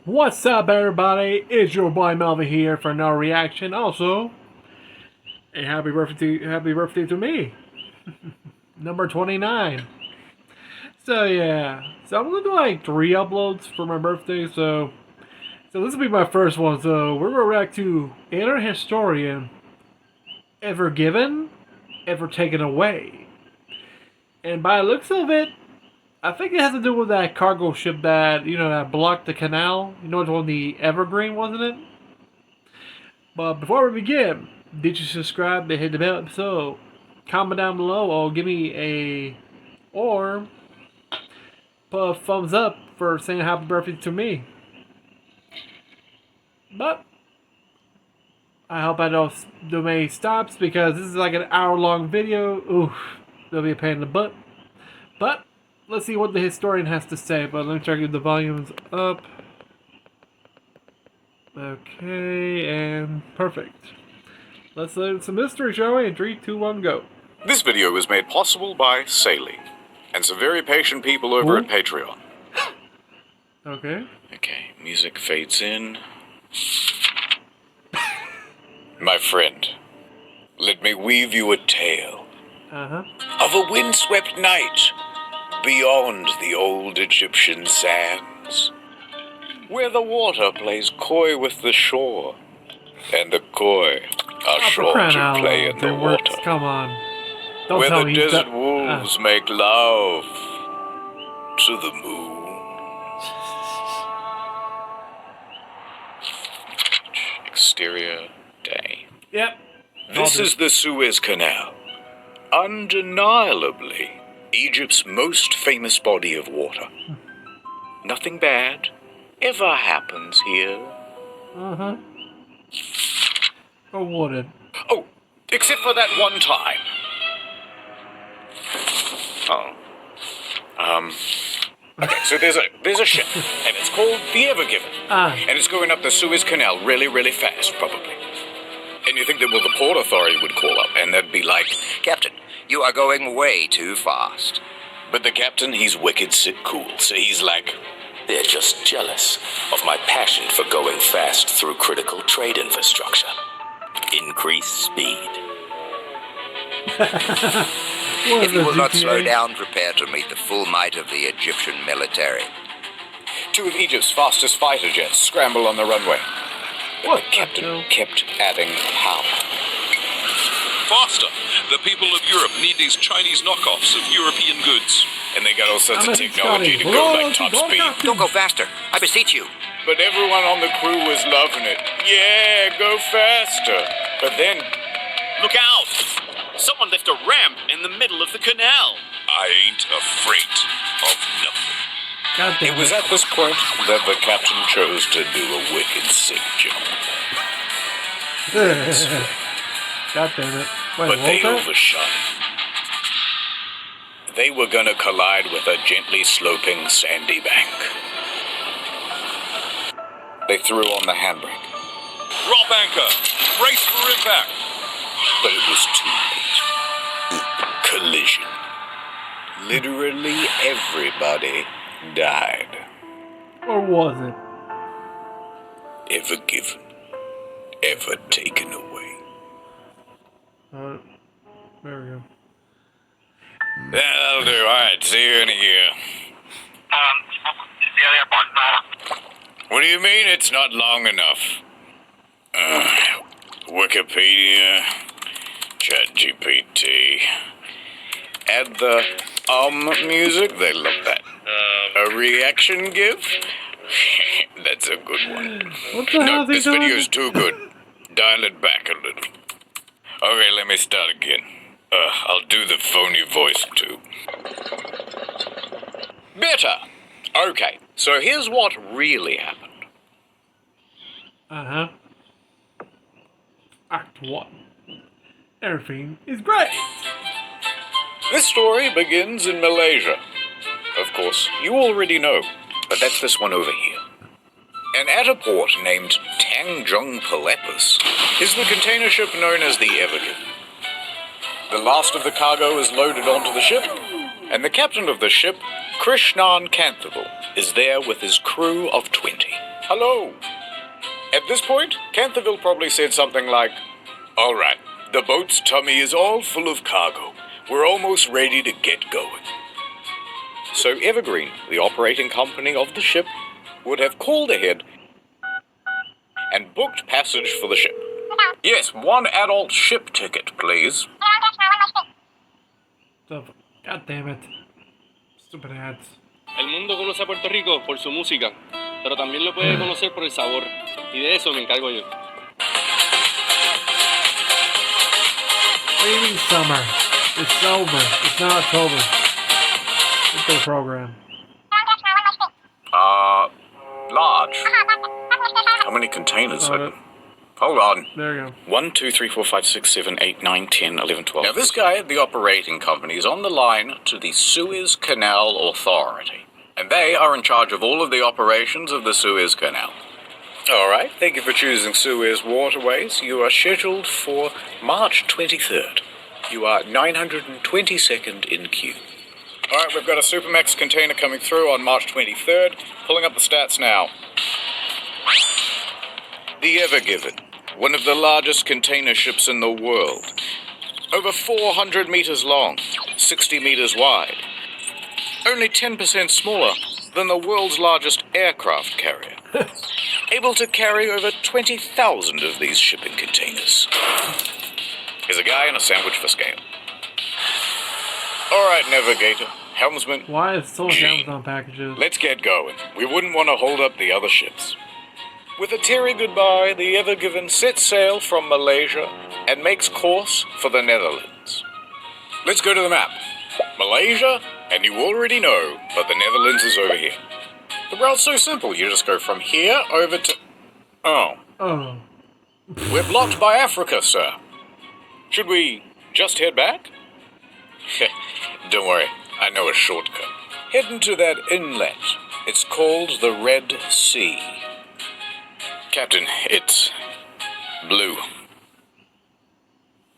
What's up, everybody? It's your boy Melvin here for no reaction. Also, a happy birthday to me, number 29. So yeah, so I'm gonna do like 3 uploads for my birthday. So this will be my first one. So we're gonna react to Inner Historian, Ever Given, Ever Taken Away. And by the looks of it, I think it has to do with that cargo ship that blocked the canal. You know, it's one, the Evergreen, wasn't it? But before we begin, did you subscribe and hit the bell? So, comment down below or give me or put a thumbs up for saying happy birthday to me. But I hope I don't do many stops because this is like an hour-long video. Oof, it'll be a pain in the butt. But let's see what the historian has to say. But let me try to get the volumes up. Okay, and perfect. Let's learn some history, shall we? In 3, 2, 1, go. This video was made possible by Saley and some very patient people over at Patreon. Okay. Okay, music fades in. My friend, let me weave you a tale of a windswept night beyond the old Egyptian sands, where the water plays coy with the shore, and the coy are sure to play in the water. Come on. Don't where tell the me desert wolves make love to the moon. Exterior day. Yep. This is the Suez Canal. Undeniably, Egypt's most famous body of water. Nothing bad ever happens here. Or would it? Oh, except for that one time. Okay, so there's a ship, and it's called the Ever Given. And it's going up the Suez Canal really, really fast, probably. And you think that, well, the Port Authority would call up, and they'd be like, Captain, you are going way too fast. but the captain, he's wicked cool, so he's like, they're just jealous of my passion for going fast through critical trade infrastructure. Increase speed. If you will not slow down, prepare to meet the full might of the Egyptian military. 2 of Egypt's fastest fighter jets scramble on the runway. But the captain kept adding power. Faster! The people of Europe need these Chinese knockoffs of European goods. And they got all sorts of technology to go like top speed. Don't go faster, I beseech you. But everyone on the crew was loving it. Yeah, go faster. But then, Look out! Someone left a ramp in the middle of the canal. I ain't afraid of nothing. God damn it was at this point that the captain chose to do a wicked sick jump. God damn it. Wait, But they what? overshot it. They were gonna collide with a gently sloping sandy bank. They threw on the handbrake. Drop anchor! Brace for impact! But it was too late. Collision. Literally everybody died. Or was it? Ever given, ever taken away. There we go. That'll do. Alright, see you in a year. What do you mean it's not long enough? Wikipedia, ChatGPT. Add the music, they love that. A reaction GIF? That's a good one. What the hell No, is he this doing? video's too good. Dial it back a little. Okay, let me start again. I'll do the phony voice too. Better! Okay, so here's what really happened. Act 1. Everything is great! This story begins in Malaysia. Of course, you already know, but that's this one over here. And at a port named Tanjung Pelepus is the container ship known as the Ever Given. The last of the cargo is loaded onto the ship, and the captain of the ship, Krishnan Kanthaval, is there with his crew of 20. Hello. At this point, Canterville probably said something like, "All right, the boat's tummy is all full of cargo. We're almost ready to get going." So Evergreen, the operating company of the ship, would have called ahead and booked passage for the ship. "Yes, one adult ship ticket, please." God damn it. Stupid ads. El mundo conoce a Puerto Rico por su música, pero también lo puede conocer por el sabor, y de eso me encargo yo. What do you mean summer? It's over. It's not October. It's the program. Large. How many containers? Hold on. There you go. 1, 2, 3, 4, 5, 6, 7, 8, 9, 10, 11, 12. Now this guy at the operating company is on the line to the Suez Canal Authority. And they are in charge of all of the operations of the Suez Canal. All right, thank you for choosing Suez Waterways. You are scheduled for March 23rd. You are 922nd in queue. All right, we've got a Supermax container coming through on March 23rd. Pulling up the stats now. The Ever Given, one of the largest container ships in the world. Over 400 meters long, 60 meters wide. Only 10% smaller than the world's largest aircraft carrier. Able to carry over 20,000 of these shipping containers. Here's a guy and a sandwich for scale. All right, navigator, helmsman. Why is so much Gene, Amazon packages? let's get going. We wouldn't want to hold up the other ships. With a teary goodbye, the Ever Given sets sail from Malaysia and makes course for the Netherlands. Let's go to the map. Malaysia, and you already know, but the Netherlands is over here. The route's so simple, you just go from here over to... Oh, Oh. we're blocked by Africa, sir. Should we just head back? Don't worry, I know a shortcut. Head into that inlet. It's called the Red Sea. Captain, it's blue.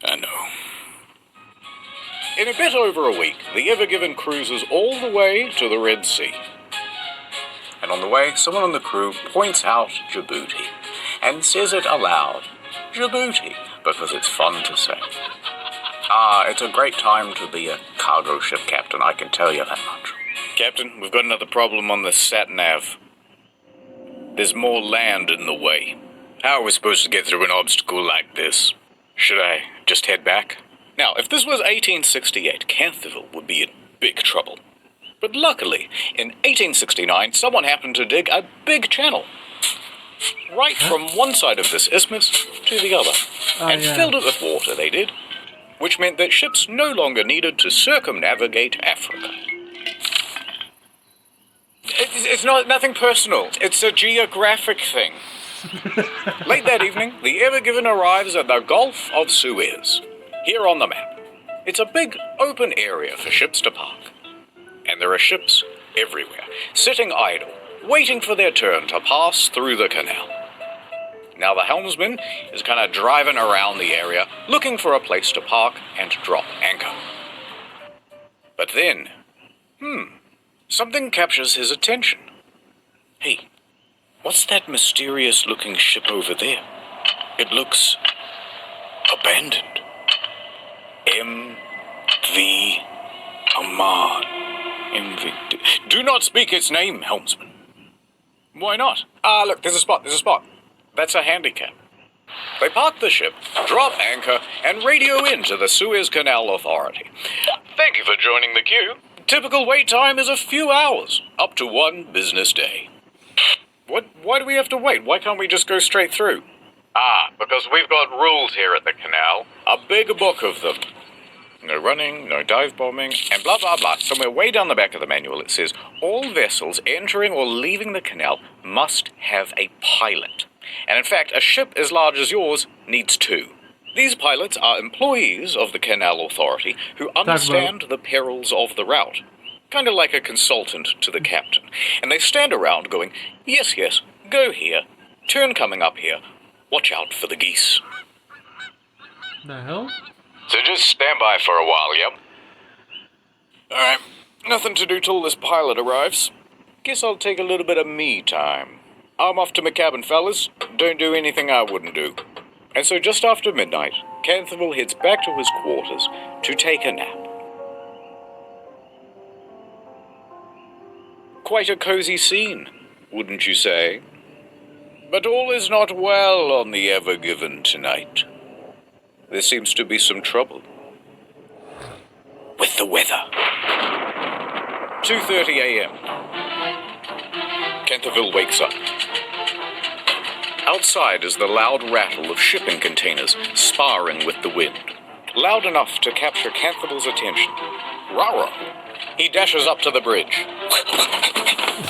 I know. In a bit over a week, the Ever Given cruises all the way to the Red Sea. And on the way, someone on the crew points out Djibouti and says it aloud. Djibouti, because it's fun to say. It's a great time to be a cargo ship captain, I can tell you that much. Captain, we've got another problem on the sat-nav. There's more land in the way. How are we supposed to get through an obstacle like this? Should I just head back? Now, if this was 1868, Canterville would be in big trouble. But luckily, in 1869, someone happened to dig a big channel. Right from one side of this isthmus to the other. And filled it with water, they did. Which meant that ships no longer needed to circumnavigate Africa. It's nothing personal. It's a geographic thing. Late that evening, the Ever Given arrives at the Gulf of Suez. Here on the map. It's a big open area for ships to park. And there are ships everywhere, sitting idle, waiting for their turn to pass through the canal. Now the helmsman is kind of driving around the area, looking for a place to park and drop anchor. But then, something captures his attention. Hey, what's that mysterious-looking ship over there? It looks abandoned. M.V. Aman. M.V. Do not speak its name, helmsman. Why not? Look, there's a spot. That's a handicap. They park the ship, drop anchor, and radio in to the Suez Canal Authority. Thank you for joining the queue. Typical wait time is a few hours, up to 1 business day. Why do we have to wait? Why can't we just go straight through? Because we've got rules here at the canal. A big book of them. No running, no dive bombing, and blah, blah, blah. Somewhere way down the back of the manual it says, all vessels entering or leaving the canal must have a pilot. And in fact, a ship as large as yours needs 2. These pilots are employees of the Canal Authority who understand the perils of the route. Kind of like a consultant to the captain. And they stand around going, yes, go here, turn coming up here, watch out for the geese. The hell? So just stand by for a while, yep? Alright, nothing to do till this pilot arrives. Guess I'll take a little bit of me time. I'm off to my cabin, fellas. Don't do anything I wouldn't do. And so just after midnight, Canterville heads back to his quarters to take a nap. Quite a cozy scene, wouldn't you say? But all is not well on the Ever Given tonight. There seems to be some trouble with the weather. 2:30 a.m. Canterville wakes up. Outside is the loud rattle of shipping containers sparring with the wind. Loud enough to capture Canterville's attention. Rara! He dashes up to the bridge.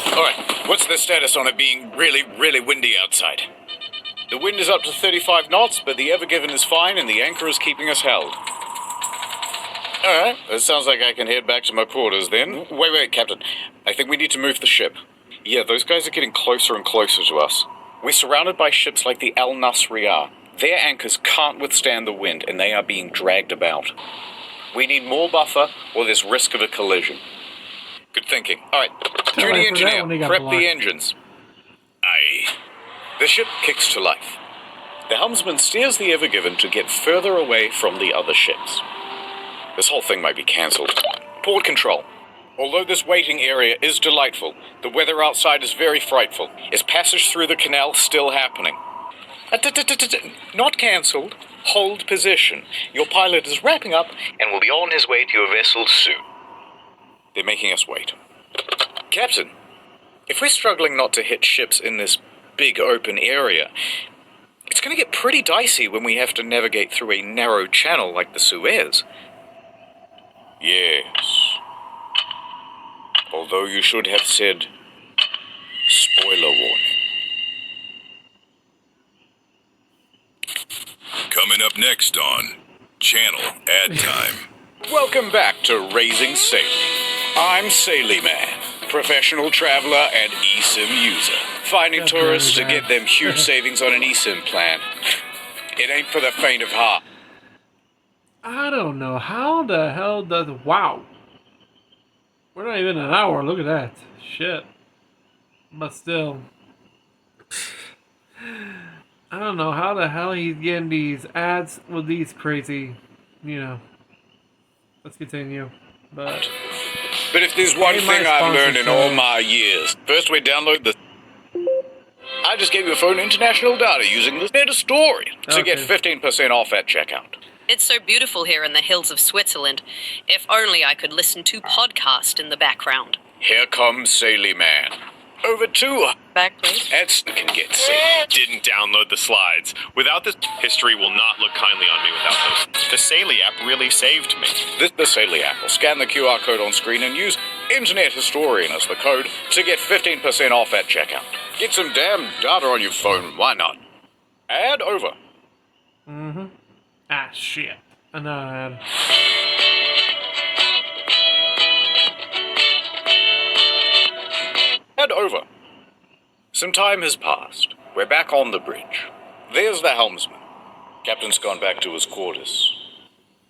Alright, what's the status on it being really, really windy outside? The wind is up to 35 knots, but the Ever Given is fine and the anchor is keeping us held. Alright, it sounds like I can head back to my quarters then. Wait, Captain. I think we need to move the ship. Yeah, those guys are getting closer and closer to us. We're surrounded by ships like the Al Nasriyah. Their anchors can't withstand the wind and they are being dragged about. We need more buffer or there's risk of a collision. Good thinking. Alright, Judy Engineer, prep the engines. Aye. The ship kicks to life. The helmsman steers the Ever Given to get further away from the other ships. This whole thing might be cancelled. Port control. Although this waiting area is delightful, the weather outside is very frightful. Is passage through the canal still happening? Not cancelled. Hold position. Your pilot is wrapping up and will be on his way to your vessel soon. They're making us wait. Captain, if we're struggling not to hit ships in this big open area, it's going to get pretty dicey when we have to navigate through a narrow channel like the Suez. Yes. Although you should have said, spoiler warning. Coming up next on Channel Ad Time. Welcome back to Raising Sail. I'm Saily Man, professional traveler and eSIM user. Finding tourists to get them huge savings on an eSIM plan. It ain't for the faint of heart. I don't know. How the hell does... Wow. We're not even an hour. Look at that. Shit. But still. I don't know how the hell he's getting these ads with these crazy, Let's continue. But if there's one thing I've learned in all my years, first we download the... I just gave your phone international data using the data story to get 15% off at checkout. It's so beautiful here in the hills of Switzerland. If only I could listen to podcast in the background. Here comes Saily Man. Over 2. Back, please. That's can get saved. Didn't download the slides. Without this, history will not look kindly on me without those. The Saily app really saved me. The Saily app will scan the QR code on screen and use Internet Historian as the code to get 15% off at checkout. Get some damn data on your phone, why not? Ad over. Mm-hmm. Ah, shit. Another ad. Ad over. Some time has passed. We're back on the bridge. There's the helmsman. Captain's gone back to his quarters.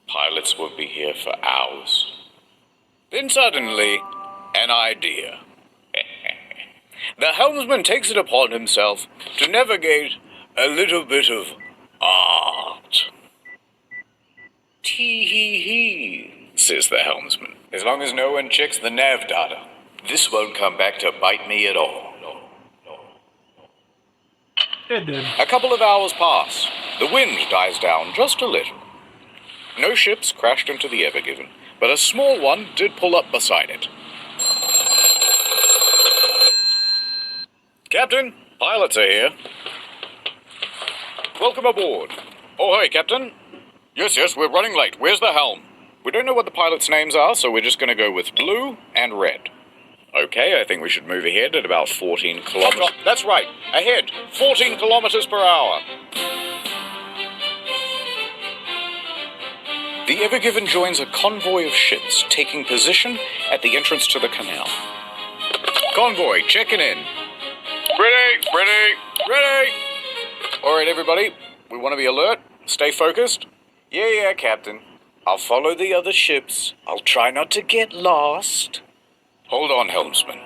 Pilots won't be here for hours. Then suddenly, an idea. The helmsman takes it upon himself to navigate a little bit of art. Tee-hee-hee, says the helmsman. As long as no one checks the nav data, this won't come back to bite me at all. It did. A couple of hours pass. The wind dies down just a little. No ships crashed into the Ever Given, but a small one did pull up beside it. Captain, pilots are here. Welcome aboard. Oh, hey, Captain. Yes, we're running late. Where's the helm? We don't know what the pilots' names are, so we're just going to go with blue and red. Okay, I think we should move ahead at about 14 kilometers. That's right, ahead, 14 kilometers per hour. The Ever Given joins a convoy of ships taking position at the entrance to the canal. Convoy, checking in. Ready. All right, everybody, we want to be alert, stay focused. Yeah, Captain. I'll follow the other ships. I'll try not to get lost. Hold on, helmsman.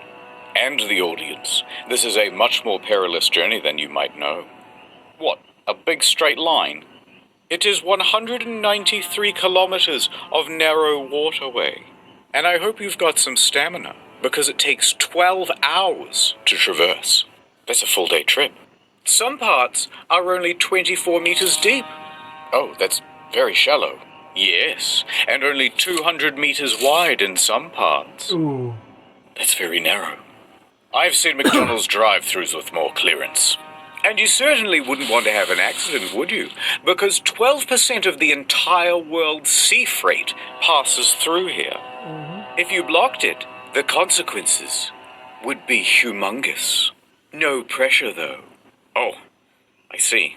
and the audience, this is a much more perilous journey than you might know. What, a big straight line? It is 193 kilometers of narrow waterway. And I hope you've got some stamina, because it takes 12 hours to traverse. That's a full day trip. Some parts are only 24 meters deep. Oh, that's very shallow. Yes, and only 200 meters wide in some parts. Ooh. That's very narrow. I've seen McDonald's drive-thrus with more clearance. And you certainly wouldn't want to have an accident, would you? Because 12% of the entire world's sea freight passes through here. If you blocked it, the consequences would be humongous. No pressure, though. Oh, I see.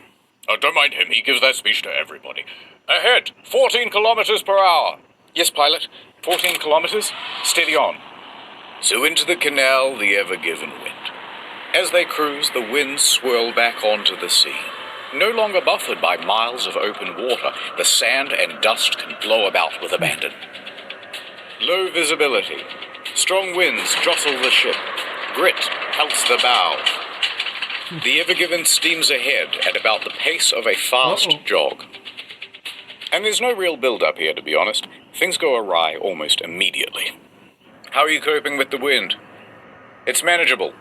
Oh, don't mind him. He gives that speech to everybody. Ahead, 14 kilometers per hour. Yes, pilot. 14 kilometers. Steady on. So into the canal, the ever-given wind. As they cruise, the winds swirl back onto the sea. No longer buffered by miles of open water, the sand and dust can blow about with abandon. Low visibility. Strong winds jostle the ship. Grit pelts the bow. The Ever-Given steams ahead at about the pace of a fast jog. And there's no real build-up here, to be honest. Things go awry almost immediately. How are you coping with the wind? It's manageable.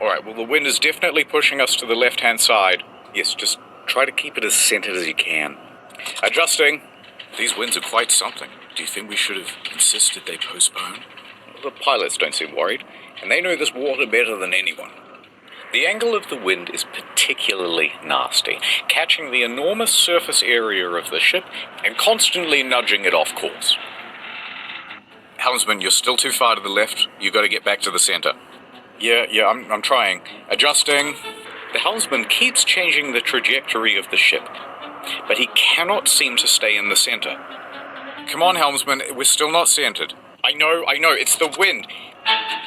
Alright, well, the wind is definitely pushing us to the left-hand side. Yes, just try to keep it as centered as you can. Adjusting. These winds are quite something. Do you think we should have insisted they postpone? The pilots don't seem worried, and they know this water better than anyone. The angle of the wind is particularly nasty, catching the enormous surface area of the ship and constantly nudging it off course. Helmsman, you're still too far to the left. You've got to get back to the center. Yeah, I'm trying. Adjusting. The helmsman keeps changing the trajectory of the ship, but he cannot seem to stay in the center. Come on, helmsman, we're still not centered. I know, it's the wind.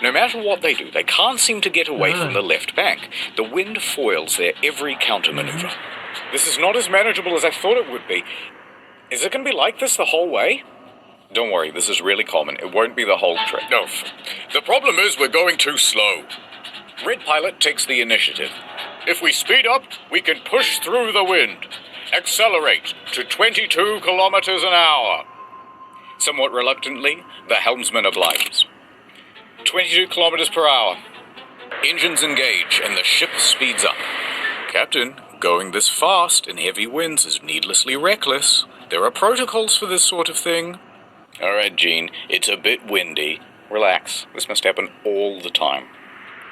No matter what they do, they can't seem to get away from the left bank. The wind foils their every counter-maneuver. This is not as manageable as I thought it would be. Is it going to be like this the whole way? Don't worry, this is really common. It won't be the whole trip. No, the problem is we're going too slow. Red Pilot takes the initiative. If we speed up, we can push through the wind. Accelerate to 22 kilometers an hour. Somewhat reluctantly, the helmsman obliges. 22 kilometers per hour. Engines engage and the ship speeds up. Captain, going this fast in heavy winds is needlessly reckless. There are protocols for this sort of thing. All right, Gene, it's a bit windy. Relax, this must happen all the time.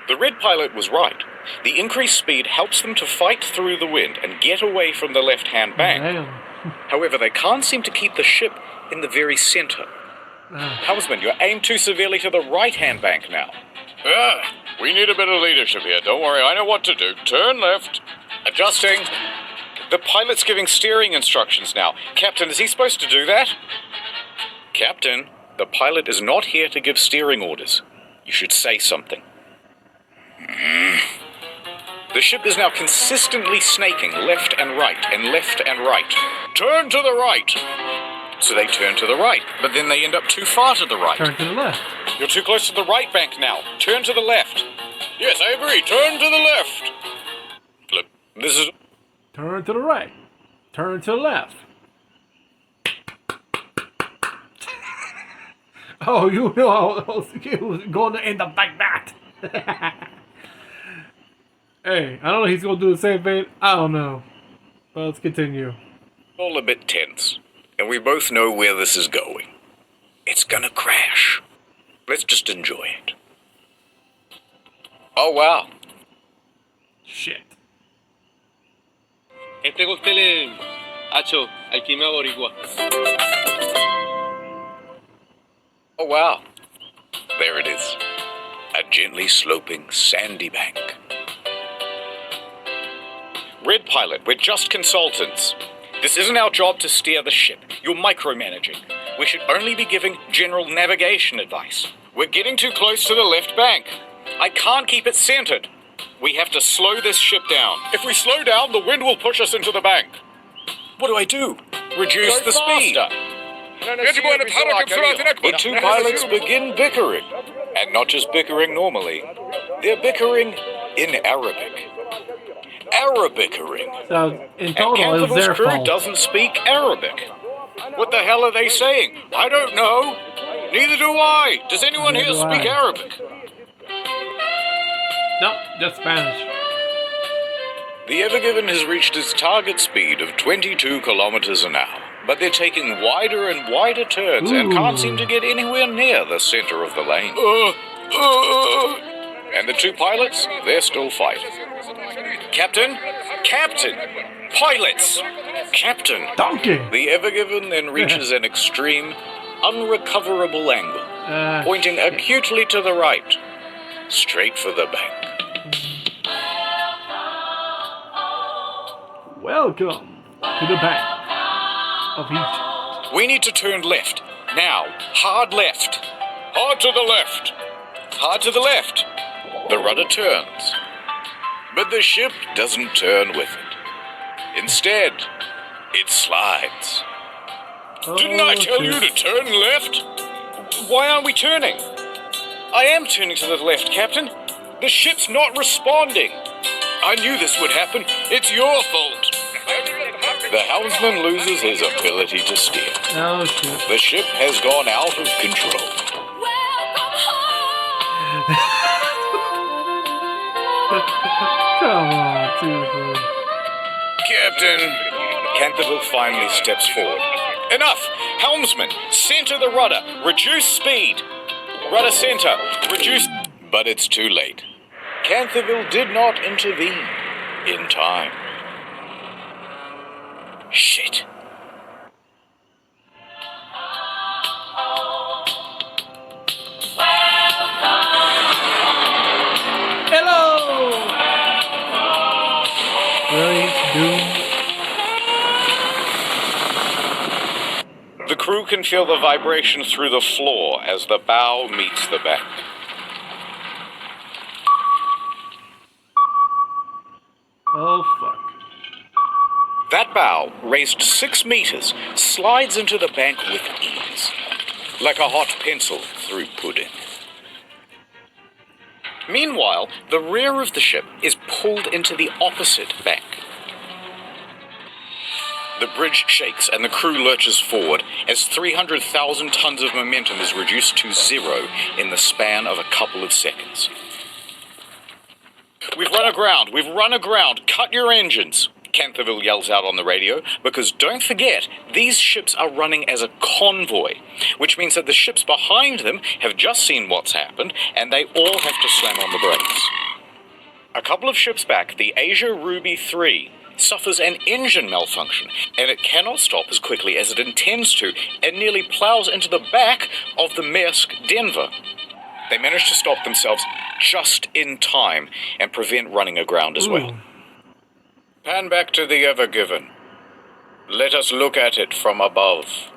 The Red Pilot was right. The increased speed helps them to fight through the wind and get away from the left-hand bank. However, they can't seem to keep the ship in the very center. Helmsman, you're aimed too severely to the right-hand bank now. We need a bit of leadership here. Don't worry, I know what to do. Turn left. Adjusting. The pilot's giving steering instructions now. Captain, is he supposed to do that? Captain, the pilot is not here to give steering orders. You should say something. The ship is now consistently snaking left and right and left and right. Turn to the right. So they turn to the right, but then they end up too far to the right. Turn to the left. You're too close to the right bank now. Turn to the left. Yes, I agree. Turn to the left. Look, this is... Turn to the right. Turn to the left. Oh, you know, he was going to end up like that. Hey, I don't know if he's going to do the same thing. I don't know. But let's continue. All a bit tense. And we both know where this is going. It's gonna crash. Let's just enjoy it. Oh, wow. Shit. Este cóctel es Hacho, alquimia boricua. Oh, wow. There it is. A gently sloping sandy bank. Red Pilot, we're just consultants. This isn't our job to steer the ship. You're micromanaging. We should only be giving general navigation advice. We're getting too close to the left bank. I can't keep it centered. We have to slow this ship down. If we slow down, the wind will push us into the bank. What do I do? Reduce the speed. The two pilots begin bickering. And not just bickering normally, they're bickering in Arabic. Arabickering. So, in And total, it was Canterville's their crew fault. doesn't speak Arabic. What the hell are they saying? I don't know. Neither do I. Does anyone Neither here do speak I. Arabic? Nope, just Spanish. The Ever Given has reached its target speed of 22 kilometers an hour, but they're taking wider and wider turns and can't seem to get anywhere near the center of the lane. And the two pilots, they're still fighting. Captain! Captain! Pilots! Captain! Donkey! The Ever Given then reaches an extreme, unrecoverable angle, pointing acutely to the right, straight for the bank. Welcome to the bank of Egypt. We need to turn left. Now. Hard left. Hard to the left. Hard to the left. The rudder turns. But the ship doesn't turn with it. Instead, it slides. Didn't I tell you to turn left? Why aren't we turning? I am turning to the left, Captain. The ship's not responding. I knew this would happen. It's your fault. The helmsman loses his ability to steer. Oh, shit. The ship has gone out of control. Come on, dude. Captain! Canterville finally steps forward. Enough! Helmsman, center the rudder. Reduce speed. Rudder center. Reduce... But it's too late. Canterville did not intervene in time. Shit. Hello! Really? Doom? The crew can feel the vibration through the floor as the bow meets the bank. Oh, fuck. That bow, raised 6 meters, slides into the bank with ease, like a hot pencil through pudding. Meanwhile, the rear of the ship is pulled into the opposite bank. The bridge shakes and the crew lurches forward as 300,000 tons of momentum is reduced to 0 in the span of a couple of seconds. We've run aground! We've run aground! Cut your engines! Canterville yells out on the radio, because don't forget, these ships are running as a convoy, which means that the ships behind them have just seen what's happened, and they all have to slam on the brakes. A couple of ships back, the Asia Ruby 3 suffers an engine malfunction, and it cannot stop as quickly as it intends to, and nearly plows into the back of the Maersk Denver. They manage to stop themselves just in time and prevent running aground as well. Pan back to the Ever Given. Let us look at it from above.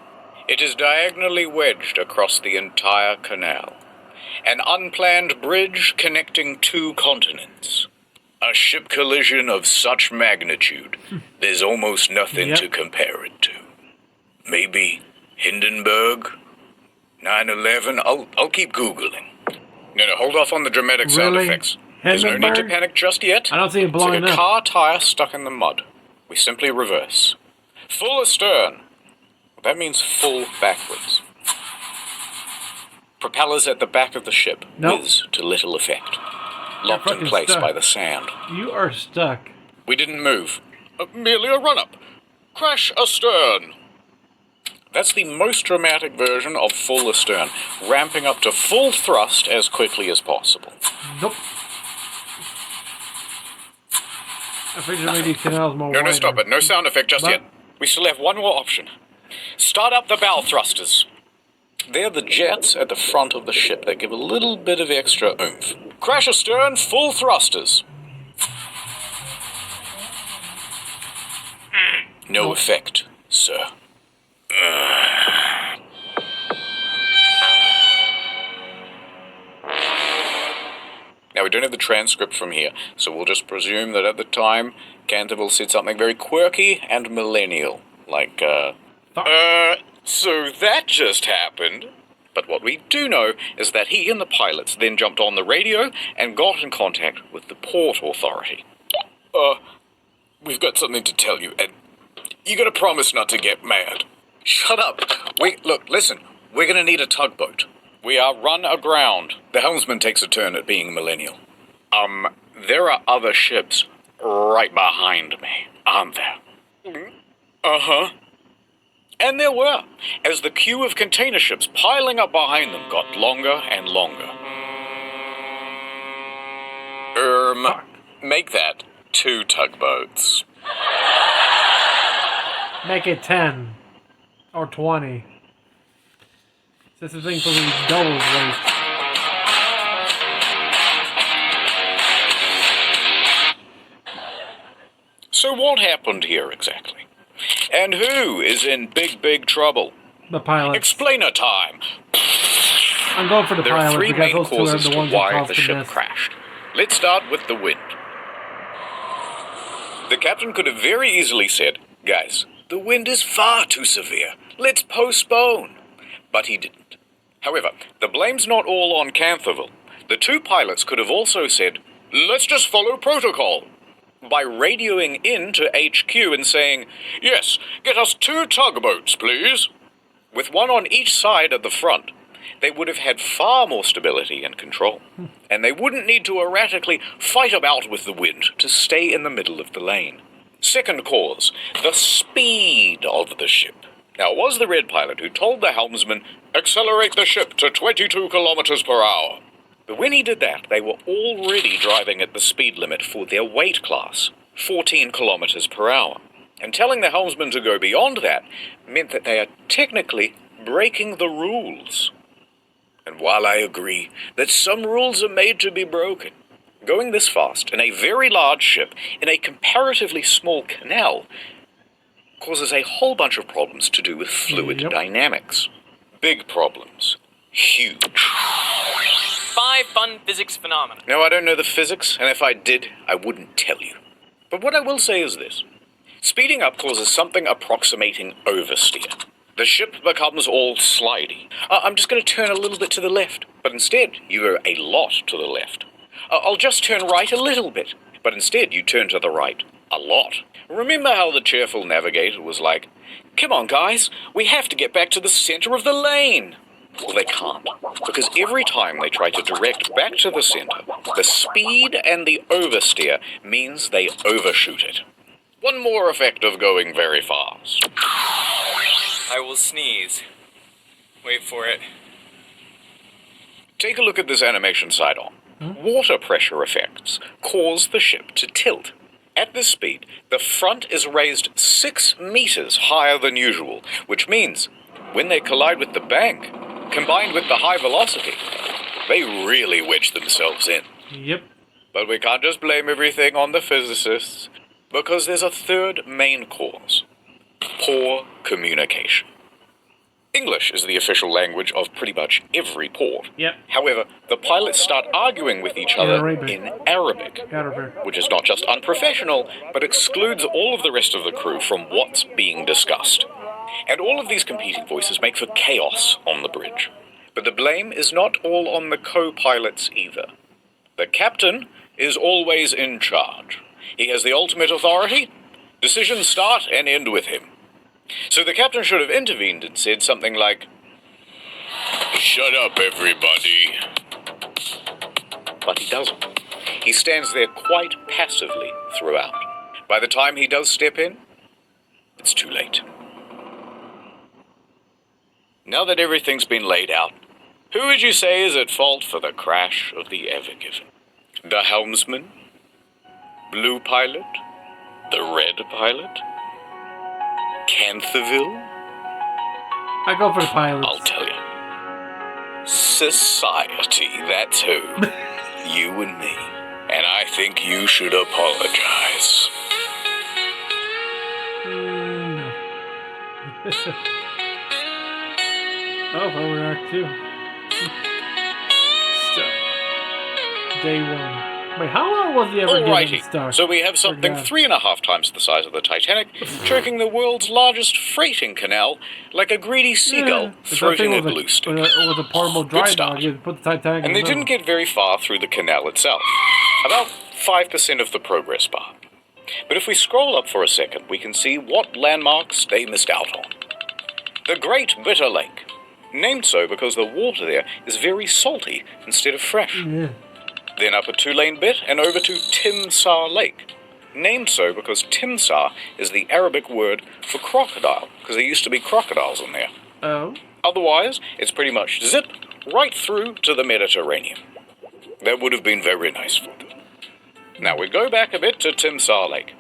It is diagonally wedged across the entire canal. An unplanned bridge connecting 2 continents. A ship collision of such magnitude, there's almost nothing to compare it to. Maybe Hindenburg? 9/11? I'll keep Googling. No, hold off on the dramatic sound effects. There's no need to panic just yet. I don't see it blowing it's like a up. car tire stuck in the mud. We simply reverse. Full astern. That means full backwards. Propellers at the back of the ship. Whiz to little effect. Locked in place by the sand. You are stuck. We didn't move. Merely a run-up. Crash astern. That's the most dramatic version of full astern, ramping up to full thrust as quickly as possible. Nope. I figured maybe canals more No, wider. stop it. No sound effect just yet. We still have one more option. Start up the bow thrusters. They're the jets at the front of the ship that give a little bit of extra oomph. Crash astern, full thrusters. No effect, sir. Now, we don't have the transcript from here, so we'll just presume that at the time, Canterville said something very quirky and millennial, like, so that just happened. But what we do know is that he and the pilots then jumped on the radio and got in contact with the Port Authority. We've got something to tell you, and you gotta promise not to get mad. Shut up. Look, listen. We're gonna need a tugboat. We are run aground. The helmsman takes a turn at being millennial. There are other ships right behind me, aren't there? Uh-huh. And there were, as the queue of container ships piling up behind them got longer and longer. Make that 2 tugboats. Make it 10. Or 20. This is thing for these doubles race. So what happened here exactly? And who is in big trouble? The pilot. Explainer time. I'm going for the There pilot are 3 because main those two are causes the to ones that why caused the the ship mess. crashed. Let's start with the wind. The captain could have very easily said, "Guys, the wind is far too severe. Let's postpone." But he didn't. However, the blame's not all on Canthaville. The 2 pilots could have also said, "Let's just follow protocol," by radioing in to HQ and saying, "Yes, get us 2 tugboats, please." With one on each side at the front, they would have had far more stability and control. And they wouldn't need to erratically fight about with the wind to stay in the middle of the lane. Second cause, the speed of the ship. Now, it was the red pilot who told the helmsman, "Accelerate the ship to 22 kilometers per hour." But when he did that, they were already driving at the speed limit for their weight class, 14 kilometers per hour. And telling the helmsman to go beyond that meant that they are technically breaking the rules. And while I agree that some rules are made to be broken, going this fast in a very large ship in a comparatively small canal causes a whole bunch of problems to do with fluid dynamics. Big problems. Huge. 5 fun physics phenomena. Now, I don't know the physics, and if I did, I wouldn't tell you. But what I will say is this. Speeding up causes something approximating oversteer. The ship becomes all slidey. I'm just going to turn a little bit to the left, but instead you go a lot to the left. I'll just turn right a little bit, but instead you turn to the right a lot. Remember how the cheerful navigator was like, "Come on, guys, we have to get back to the center of the lane." Well, they can't, because every time they try to direct back to the center, the speed and the oversteer means they overshoot it. One more effect of going very fast. I will sneeze. Wait for it. Take a look at this animation side on. Water pressure effects cause the ship to tilt. At this speed, the front is raised 6 meters higher than usual, which means when they collide with the bank, combined with the high velocity, they really wedge themselves in. Yep. But we can't just blame everything on the physicists, because there's a third main cause. Poor communication. English is the official language of pretty much every port. Yep. However, the pilots start arguing with each other in Arabic, which is not just unprofessional, but excludes all of the rest of the crew from what's being discussed. And all of these competing voices make for chaos on the bridge. But the blame is not all on the co-pilots either. The captain is always in charge. He has the ultimate authority. Decisions start and end with him. So the captain should have intervened and said something like, "Shut up, everybody." But he doesn't. He stands there quite passively throughout. By the time he does step in, it's too late. Now that everything's been laid out, who would you say is at fault for the crash of the Ever Given? The helmsman? Blue pilot? The red pilot? Canthaville? I go for the pilot. I'll tell you. Society, that's who. You and me. And I think you should apologize. No. Oh, well, we're Act 2. So, day 1. Wait, how long was he ever getting Alrighty, stuck? so we have something 3.5 times the size of the Titanic, choking the world's largest freighting canal like a greedy seagull, throating it loose. With a portable dry Good start. dock, you put the Titanic And in they the didn't get very far through the canal itself. About 5% of the progress bar. But if we scroll up for a second, we can see what landmarks they missed out on. The Great Bitter Lake. Named so because the water there is very salty instead of fresh. Yeah. Then up a 2-lane bit and over to Timsah Lake. Named so because Timsah is the Arabic word for crocodile, because there used to be crocodiles in there. Oh. Otherwise, it's pretty much zip right through to the Mediterranean. That would have been very nice for them. Now we go back a bit to Timsah Lake,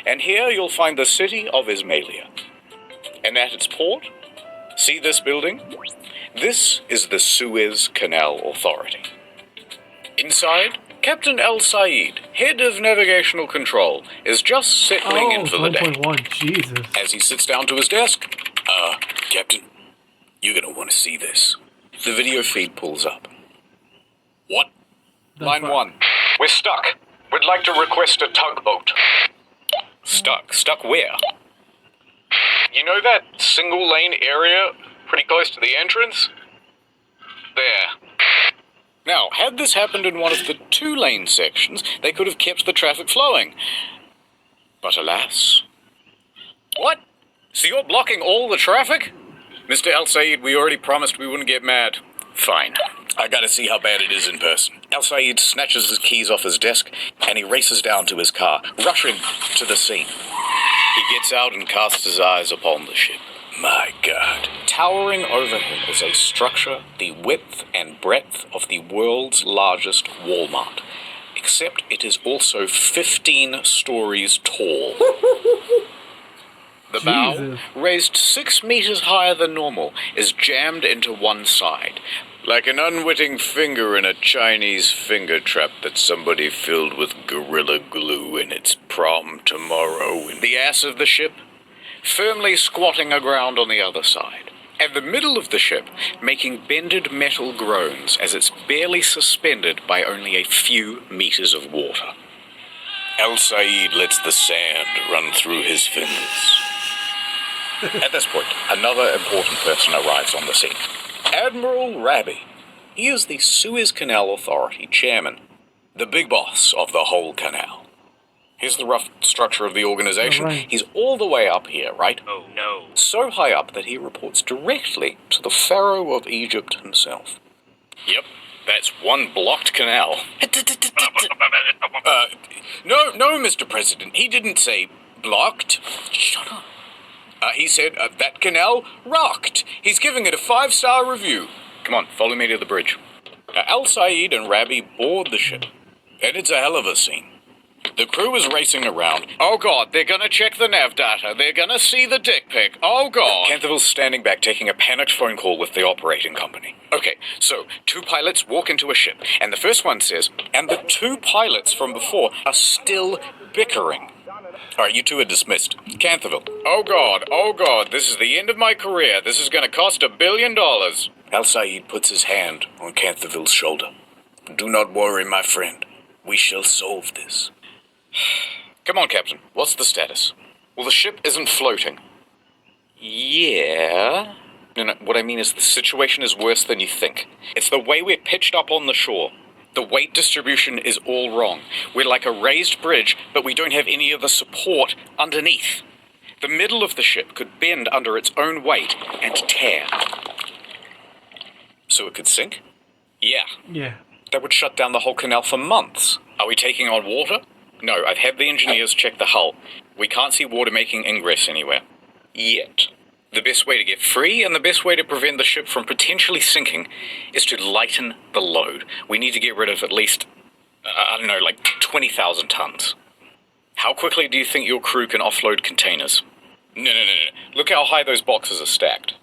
and here you'll find the city of Ismailia. And at its port, see this building? This is the Suez Canal Authority. Inside, Captain El Said, head of navigational control, is just settling in for the day. 1.1, Jesus. As he sits down to his desk, Captain, you're gonna want to see this. The video feed pulls up. What? Line 1. We're stuck. We'd like to request a tugboat. Stuck? Stuck where? You know that single lane area pretty close to the entrance? There. Now, had this happened in one of the 2-lane sections, they could have kept the traffic flowing. But alas. What? So you're blocking all the traffic? Mr. El Said, we already promised we wouldn't get mad. Fine. I gotta see how bad it is in person. El Said snatches his keys off his desk, and he races down to his car, rushing to the scene. He gets out and casts his eyes upon the ship. My God. Towering over him is a structure the width and breadth of the world's largest Walmart. Except it is also 15 stories tall. The bow, raised 6 meters higher than normal, is jammed into one side. Like an unwitting finger in a Chinese finger trap that somebody filled with Gorilla Glue in its prom tomorrow. The ass of the ship, firmly squatting aground on the other side. At the middle of the ship, making bended metal groans as it's barely suspended by only a few meters of water. El Said lets the sand run through his fingers. At this point, another important person arrives on the scene. Admiral Raby. He is the Suez Canal Authority chairman, the big boss of the whole canal. Here's the rough structure of the organization. Right. He's all the way up here, right? Oh no. So high up that he reports directly to the Pharaoh of Egypt himself. Yep, that's one blocked canal. No, Mr. President, he didn't say blocked. Shut up. He said that canal rocked. He's giving it a 5-star review. Come on, follow me to the bridge. El Said and Raby board the ship, and it's a hell of a scene. The crew is racing around. Oh God, they're gonna check the nav data. They're gonna see the dick pic. Oh God. Canthaville's standing back taking a panicked phone call with the operating company. Okay, so 2 pilots walk into a ship, and the first one says, and the 2 pilots from before are still bickering. Alright, you 2 are dismissed. Canthaville. Oh God, this is the end of my career. This is gonna cost $1 billion. El Said puts his hand on Canthaville's shoulder. Do not worry, my friend. We shall solve this. Come on, Captain. What's the status? Well, the ship isn't floating. Yeah. No, what I mean is the situation is worse than you think. It's the way we're pitched up on the shore. The weight distribution is all wrong. We're like a raised bridge, but we don't have any of the support underneath. The middle of the ship could bend under its own weight and tear. So it could sink? Yeah. Yeah. That would shut down the whole canal for months. Are we taking on water? No, I've had the engineers check the hull. We can't see water making ingress anywhere. Yet. The best way to get free and the best way to prevent the ship from potentially sinking is to lighten the load. We need to get rid of at least, 20,000 tons. How quickly do you think your crew can offload containers? No. Look how high those boxes are stacked.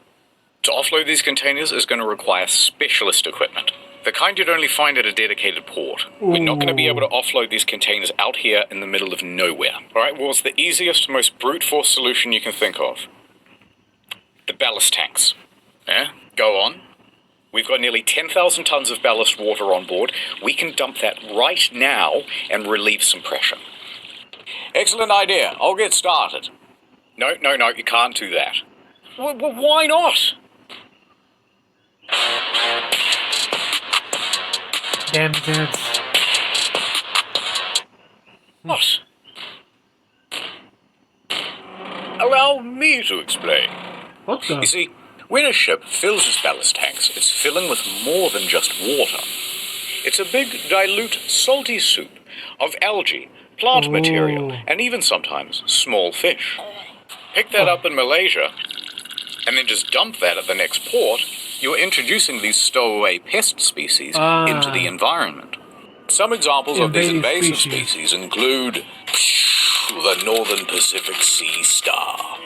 To offload these containers is going to require specialist equipment. The kind you'd only find at a dedicated port. We're not going to be able to offload these containers out here in the middle of nowhere. Alright, well, it's the easiest, most brute force solution you can think of. The ballast tanks. Yeah? Go on. We've got nearly 10,000 tons of ballast water on board. We can dump that right now and relieve some pressure. Excellent idea. I'll get started. No, you can't do that. Why not? Damn it. What? Allow me to explain. What the? You see, when a ship fills its ballast tanks, it's filling with more than just water. It's a big, dilute, salty soup of algae, plant material, and even sometimes small fish. Pick that up in Malaysia, and then just dump that at the next port, you're introducing these stowaway pest species into the environment. Some examples of these invasive species include the Northern Pacific Sea Star,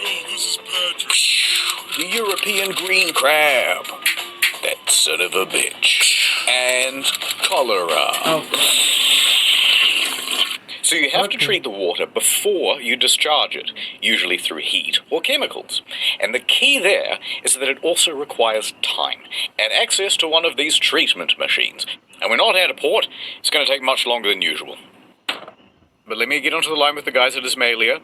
the European green crab, that son of a bitch, and cholera. So you have to treat the water before you discharge it, usually through heat or chemicals. And the key there is that it also requires time and access to one of these treatment machines. And we're not at a port, it's going to take much longer than usual. But let me get onto the line with the guys at Ismailia.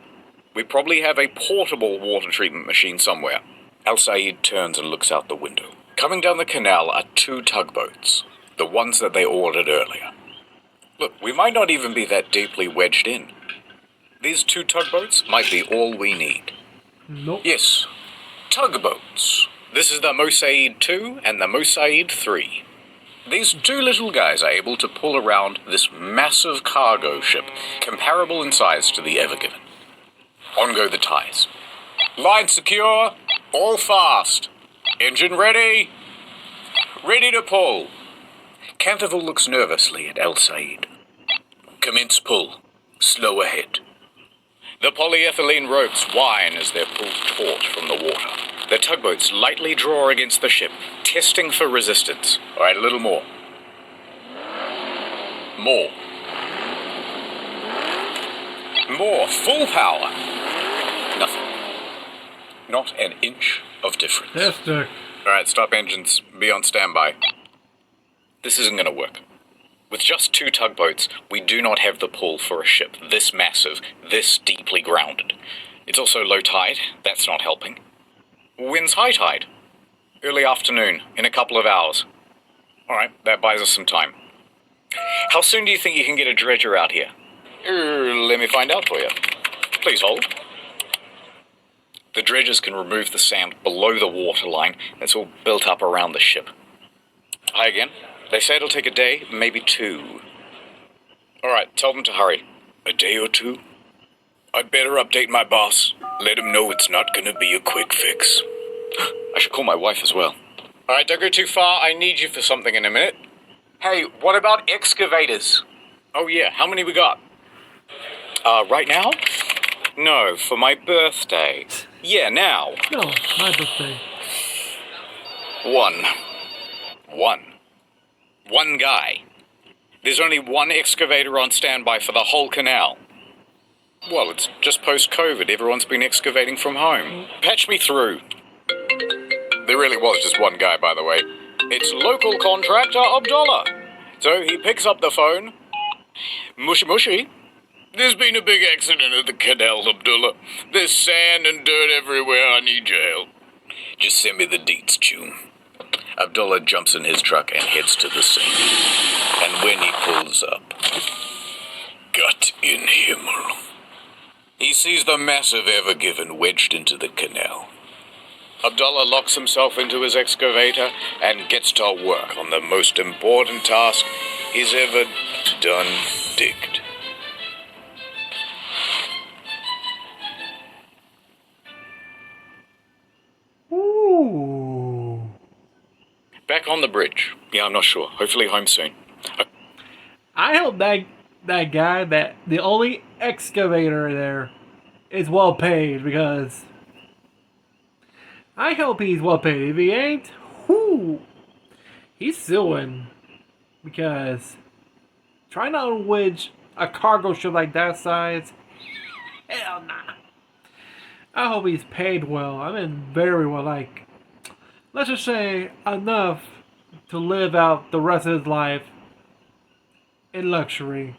We probably have a portable water treatment machine somewhere. Al Said turns and looks out the window. Coming down the canal are 2 tugboats, the ones that they ordered earlier. Look, we might not even be that deeply wedged in. These 2 tugboats might be all we need. Nope. Yes, tugboats. This is the Mosaid 2 and the Mosaid 3. These 2 little guys are able to pull around this massive cargo ship, comparable in size to the Ever Given. On go the ties. Line secure, all fast. Engine ready. Ready to pull. Canterville looks nervously at El Said. Commence pull. Slow ahead. The polyethylene ropes whine as they're pulled taut from the water. The tugboats lightly draw against the ship, testing for resistance. All right, a little more. More. More. Full power. Nothing. Not an inch of difference. Fantastic. All right, stop engines. Be on standby. This isn't going to work. With just 2 tugboats, we do not have the pull for a ship this massive, this deeply grounded. It's also low tide. That's not helping. Wind's high tide. Early afternoon, in a couple of hours. All right, that buys us some time. How soon do you think you can get a dredger out here? Let me find out for you. Please hold. The dredgers can remove the sand below the waterline that's all built up around the ship. Hi again. They say it'll take a day, maybe 2. All right, tell them to hurry. A day or 2? I'd better update my boss. Let him know it's not gonna be a quick fix. I should call my wife as well. All right, don't go too far. I need you for something in a minute. Hey, what about excavators? Oh yeah, how many we got? Right now? No, for my birthday. Yeah, now. No, my birthday. 1. One guy. There's only 1 excavator on standby for the whole canal. Well, it's just post-COVID. Everyone's been excavating from home. Patch me through. There really was just 1 guy, by the way. It's local contractor Abdullah. So he picks up the phone. Mushy. There's been a big accident at the canal, Abdullah. There's sand and dirt everywhere. I need your help. Just send me the deets, June. Abdullah jumps in his truck and heads to the scene. And when he pulls up, Gott in Himmel, he sees the massive Ever Given wedged into the canal. Abdullah locks himself into his excavator and gets to work on the most important task he's ever done digged. Ooh. Back on the bridge. Yeah, I'm not sure. Hopefully home soon. I hope that guy, that the only excavator there, is well paid, because I hope he's well paid. If he ain't, he's suing, because trying to wedge a cargo ship like that size, hell nah. I hope he's paid well. I mean, very well. Like, let's just say enough to live out the rest of his life in luxury.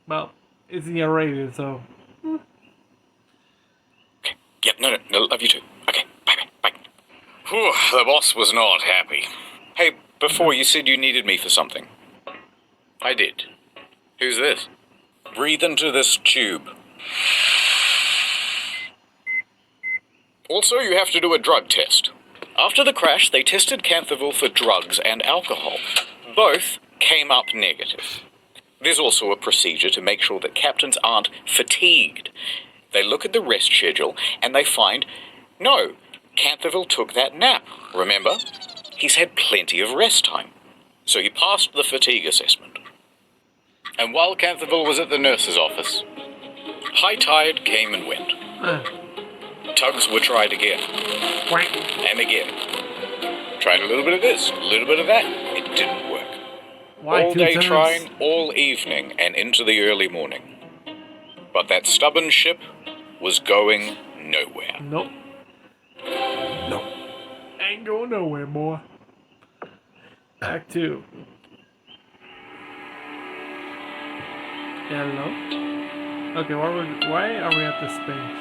Well, it's in Arabia, so. Okay. Yeah, no, love you too. Okay, bye. Whew, the boss was not happy. Hey, before you said you needed me for something. I did. Who's this? Breathe into this tube. Also, you have to do a drug test. After the crash, they tested Canterville for drugs and alcohol. Both came up negative. There's also a procedure to make sure that captains aren't fatigued. They look at the rest schedule and they find, no, Canterville took that nap. Remember? He's had plenty of rest time. So he passed the fatigue assessment. And while Canterville was at the nurse's office, high tide came and went. Tugs were tried again. And again. Tried a little bit of this, a little bit of that. It didn't work. All day trying, all evening, and into the early morning. But that stubborn ship was going nowhere. Nope. Ain't going nowhere, boy. Act 2. Hello? Okay, why are we at this space?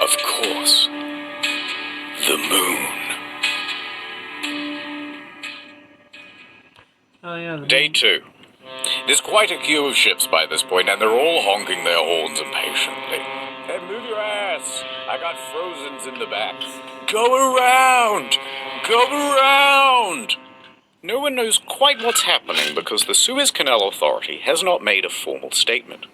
Of course. The moon. Oh, yeah. Day 2. There's quite a queue of ships by this point, and they're all honking their horns impatiently. Hey, move your ass! I got Frozens in the back. Go around! Go around! No one knows quite what's happening because the Suez Canal Authority has not made a formal statement.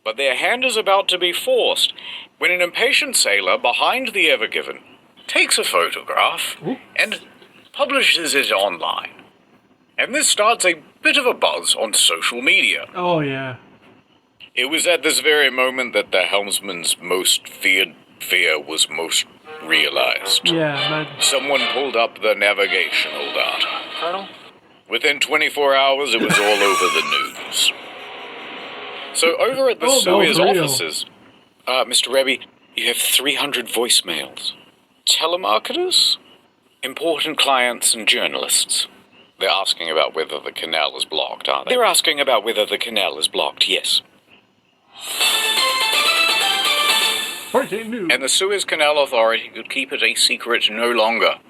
But their hand is about to be forced when an impatient sailor behind the Ever Given takes a photograph and publishes it online. And this starts a bit of a buzz on social media. Oh, yeah. It was at this very moment that the helmsman's most feared fear was most realized. Yeah, Someone pulled up the navigational data. Colonel? Within 24 hours, it was all over the news. So over at the Suez offices, Mr. Rebbe, you have 300 voicemails. Telemarketers? Important clients and journalists. They're asking about whether the canal is blocked, aren't they? They're asking about whether the canal is blocked, yes. And the Suez Canal Authority could keep it a secret no longer.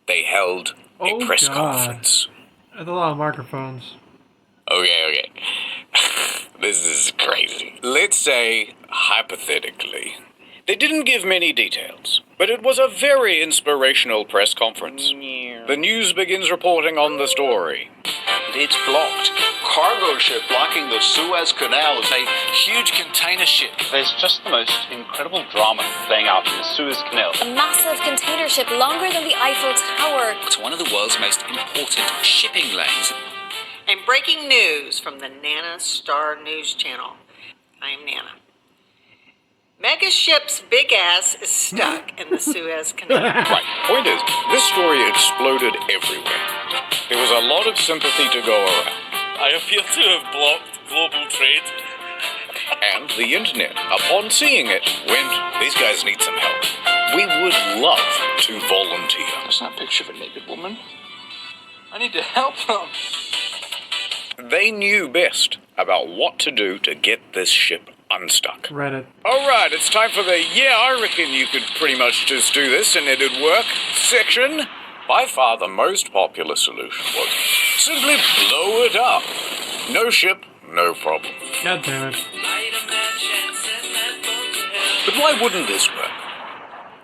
They held a press conference. That's a lot of microphones. Okay. This is crazy. Let's say, hypothetically, they didn't give many details, but it was a very inspirational press conference. The news begins reporting on the story. It's blocked. Cargo ship blocking the Suez Canal is a huge container ship. There's just the most incredible drama playing out in the Suez Canal. A massive container ship longer than the Eiffel Tower. It's one of the world's most important shipping lanes. And breaking news from the Nana Star News Channel. I'm Nana. Mega ship's big ass is stuck in the Suez Canal. Right. Point is, this story exploded everywhere. There was a lot of sympathy to go around. I appear to have blocked global trade. And the internet, upon seeing it, went, these guys need some help. We would love to volunteer. There's that picture of a naked woman. I need to help them. They knew best about what to do to get this ship unstuck. Reddit. Alright, it's time for the I reckon you could pretty much just do this and it'd work section. By far the most popular solution was simply blow it up. No ship, no problem. God damn it. But why wouldn't this work?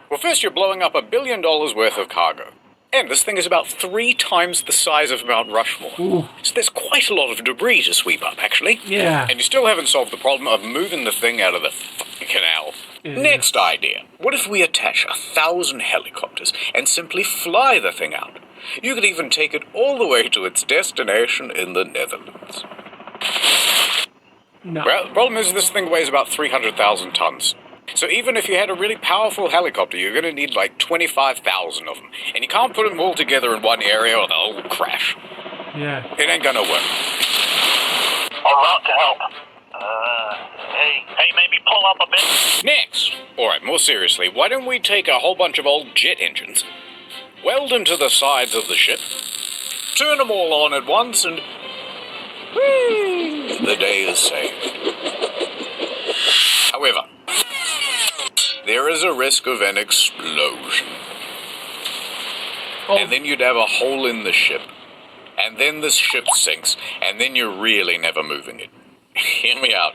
Well, first you're blowing up $1 billion worth of cargo. And this thing is about 3 times the size of Mount Rushmore. Ooh. So there's quite a lot of debris to sweep up, actually. Yeah. And you still haven't solved the problem of moving the thing out of the fucking canal. Yeah. Next idea. What if we attach 1,000 helicopters and simply fly the thing out? You could even take it all the way to its destination in the Netherlands. No. Well, the problem is this thing weighs about 300,000 tons. So even if you had a really powerful helicopter, you're going to need like 25,000 of them. And you can't put them all together in one area or they'll all crash. Yeah. It ain't gonna work. En route to help. Hey, maybe up a bit. Next! Alright, more seriously, why don't we take a whole bunch of old jet engines, weld them to the sides of the ship, turn them all on at once, and... whee, the day is saved. However, there is a risk of an explosion. And then you'd have a hole in the ship. And then the ship sinks. And then you're really never moving it. Hear me out.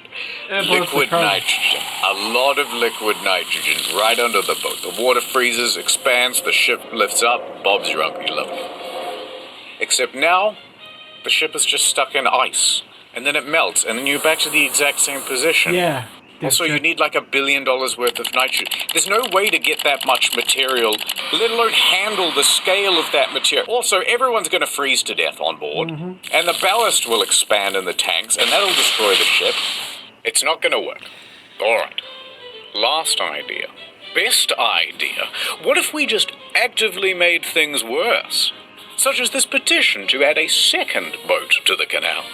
Liquid nitrogen. A lot of liquid nitrogen right under the boat. The water freezes, expands, the ship lifts up. Bob's your uncle, lovely. Except now, the ship is just stuck in ice. And then it melts. And then you're back to the exact same position. Yeah. Also, you need like $1 billion worth of nitrogen. There's no way to get that much material, let alone handle the scale of that material. Also, everyone's going to freeze to death on board, and the ballast will expand in the tanks, and that'll destroy the ship. It's not going to work. All right. Last idea. Best idea. What if we just actively made things worse? Such as this petition to add a second boat to the canal.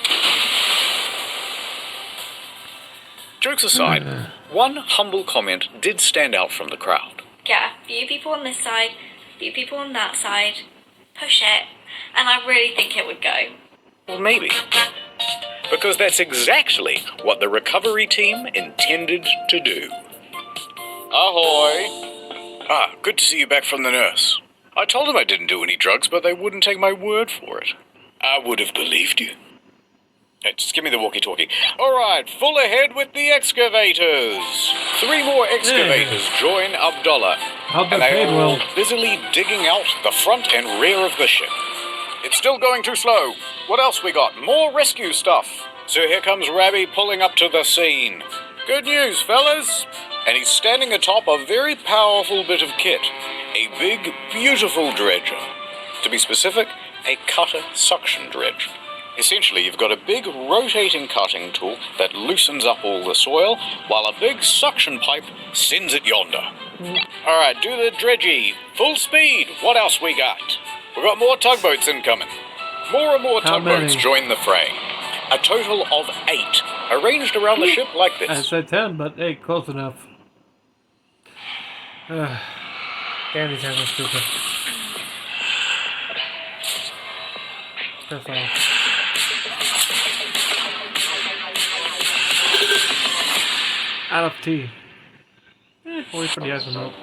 Jokes aside, one humble comment did stand out from the crowd. Get a few people on this side, a few people on that side, push it, and I really think it would go. Well, maybe. Because that's exactly what the recovery team intended to do. Ahoy! Ah, good to see you back from the nurse. I told them I didn't do any drugs, but they wouldn't take my word for it. I would have believed you. Hey, just give me the walkie-talkie. All right, full ahead with the excavators. 3 more excavators join Abdullah. And they are all busily digging out the front and rear of the ship. It's still going too slow. What else we got? More rescue stuff. So here comes Rabbi pulling up to the scene. Good news, fellas. And he's standing atop a very powerful bit of kit. A big, beautiful dredger. To be specific, a cutter suction dredge. Essentially, you've got a big rotating cutting tool that loosens up all the soil, while a big suction pipe sends it yonder. All right, do the dredgy. Full speed. What else we got? We've got more tugboats incoming. More and more tugboats join the fray. A total of 8, arranged around the ship like this. I said 10, but hey, close enough. Damn, these guys are stupid. That's all. Out of tea. Wait for the ice milk.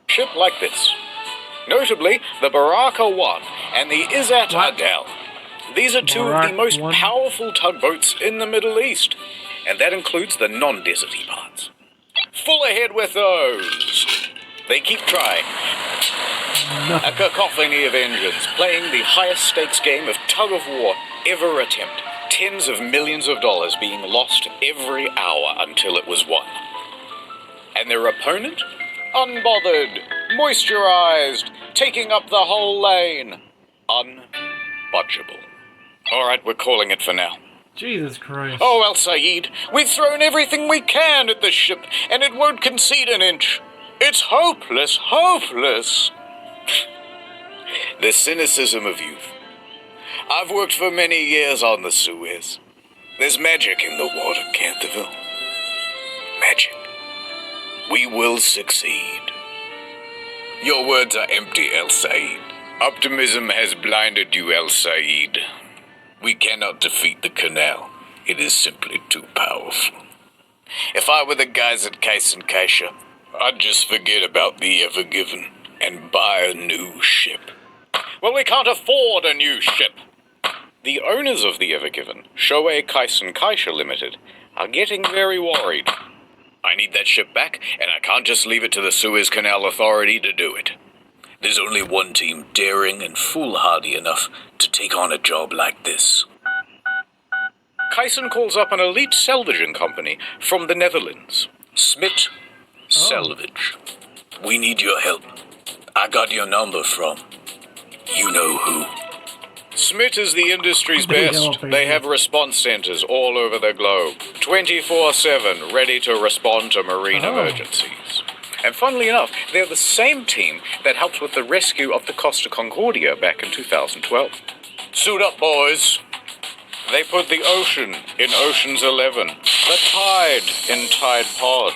Ship like this. Notably, the Baraka 1 and the Izzat Adel. These are 2 of the most powerful tugboats in the Middle East, and that includes the non-deserty parts. Full ahead with those. They keep trying. A cacophony of engines playing the highest stakes game of tug-of-war ever attempted. Tens of millions of dollars being lost every hour until it was won. And their opponent? Unbothered, moisturized, taking up the whole lane. Unbudgeable. Alright, we're calling it for now. Jesus Christ. Oh, El Said, we've thrown everything we can at this ship, and it won't concede an inch. It's hopeless, hopeless. The cynicism of youth. I've worked for many years on the Suez. There's magic in the water, Canterville. Magic. We will succeed. Your words are empty, El Said. Optimism has blinded you, El Said. We cannot defeat the canal. It is simply too powerful. If I were the guys at Case and Kaisha, I'd just forget about the Ever Given and buy a new ship. Well, we can't afford a new ship. The owners of the Ever Given, Shoei Kaisen Kaisha Limited, are getting very worried. I need that ship back, and I can't just leave it to the Suez Canal Authority to do it. There's only one team daring and foolhardy enough to take on a job like this. Kaisen calls up an elite salvaging company from the Netherlands, Smit Salvage. We need your help. I got your number from you know who. Smit is the industry's best. They have response centers all over the globe, 24/7, ready to respond to marine emergencies. And funnily enough, they're the same team that helped with the rescue of the Costa Concordia back in 2012. Suit up, boys. They put the ocean in Ocean's 11, the tide in Tide Pod.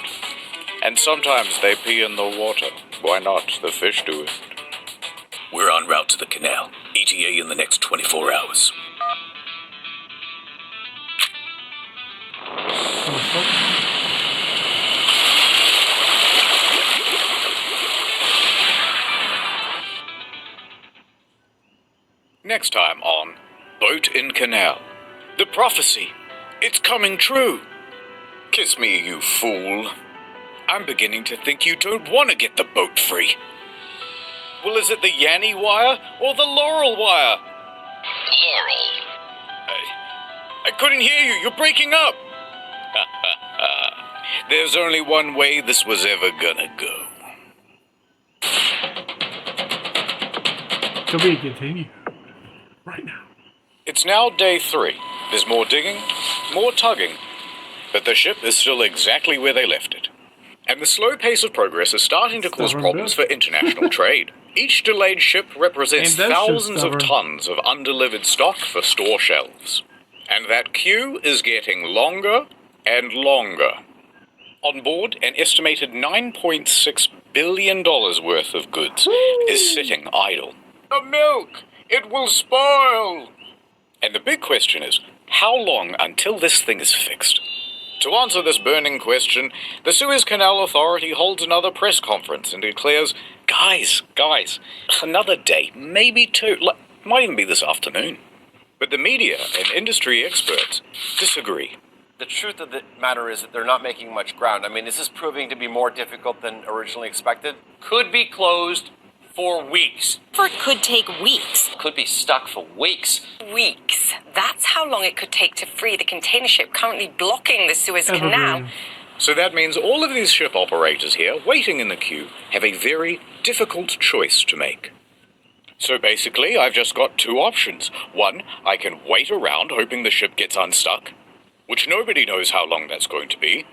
And sometimes they pee in the water. Why not? The fish do it. We're en route to the canal. ETA in the next 24 hours. Next time on Boat in Canal. The prophecy. It's coming true. Kiss me, you fool. I'm beginning to think you don't want to get the boat free. Well, is it the Yanny wire or the Laurel wire? Laurel. I couldn't hear you. You're breaking up. There's only one way this was ever gonna go. To be continued. Right now. It's now day 3. There's more digging, more tugging, but the ship is still exactly where they left it. And the slow pace of progress is starting to cause problems for international trade. Each delayed ship represents thousands of tons of undelivered stock for store shelves. And that queue is getting longer and longer. On board, an estimated $9.6 billion worth of goods is sitting idle. The milk! It will spoil! And the big question is, how long until this thing is fixed? To answer this burning question, the Suez Canal Authority holds another press conference and declares, guys, another day, maybe 2, might even be this afternoon. But the media and industry experts disagree. The truth of the matter is that they're not making much ground. I mean, is this proving to be more difficult than originally expected? Could be closed for weeks. It could take weeks. Could be stuck for weeks. Weeks. That's how long it could take to free the container ship currently blocking the Suez Canal. So that means all of these ship operators here, waiting in the queue, have a very difficult choice to make. So basically, I've just got 2 options. One, I can wait around hoping the ship gets unstuck, which nobody knows how long that's going to be.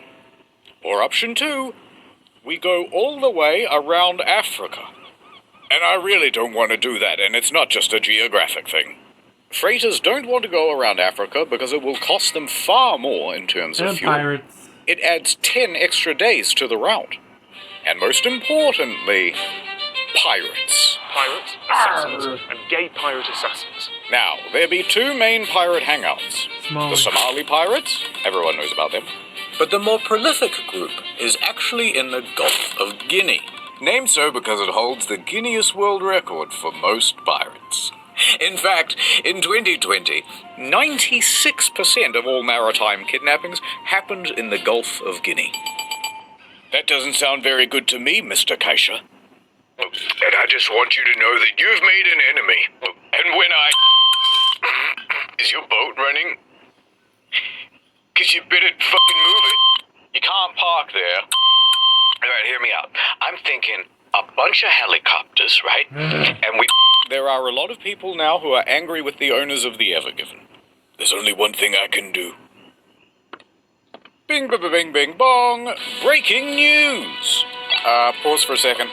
Or option 2, we go all the way around Africa. And I really don't want to do that, and it's not just a geographic thing. Freighters don't want to go around Africa because it will cost them far more in terms of fuel. Pirates. It adds 10 extra days to the route. And most importantly, pirates. Pirates, assassins, and gay pirate assassins. Now, there be 2 main pirate hangouts. The Somali pirates, everyone knows about them. But the more prolific group is actually in the Gulf of Guinea. Named so because it holds the Guinness World Record for most pirates. In fact, in 2020, 96% of all maritime kidnappings happened in the Gulf of Guinea. That doesn't sound very good to me, Mr. Kaisha. And I just want you to know that you've made an enemy. And when Is your boat running? 'Cause you better fucking move it. You can't park there. Alright, hear me out. I'm thinking a bunch of helicopters, right? And There are a lot of people now who are angry with the owners of the Ever Given. There's only one thing I can do. Bing, bing, bing, bing, bong. Breaking news. Pause for a second.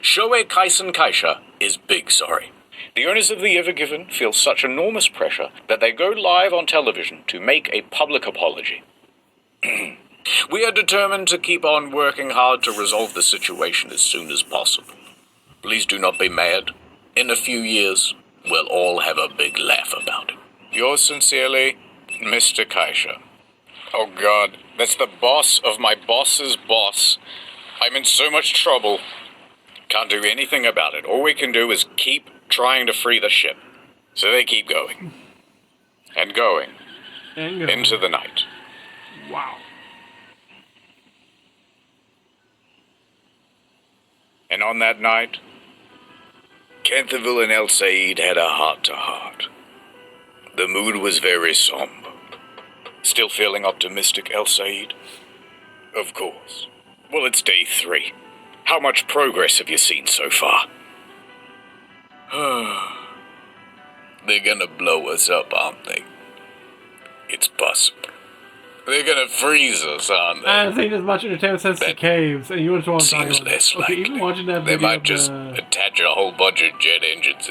Shoei Kaisen Kaisha is big sorry. The owners of the Ever Given feel such enormous pressure that they go live on television to make a public apology. We are determined to keep on working hard to resolve the situation as soon as possible. Please do not be mad. In a few years, we'll all have a big laugh about it. Yours sincerely, Mr. Kaisha. Oh God, that's the boss of my boss's boss. I'm in so much trouble. Can't do anything about it. All we can do is keep trying to free the ship. So they keep going. And going. Into the night. Wow. And on that night, Canterville and El Said had a heart-to-heart. The mood was very somber. Still feeling optimistic, El Said? Of course. Well, it's day 3. How much progress have you seen so far? They're gonna blow us up, aren't they? It's possible. They're gonna freeze us, aren't they? I think there's much entertainment since the caves, and you just want to talk Seems about less okay, likely. even watching that They video might just attach a whole bunch of jet engines.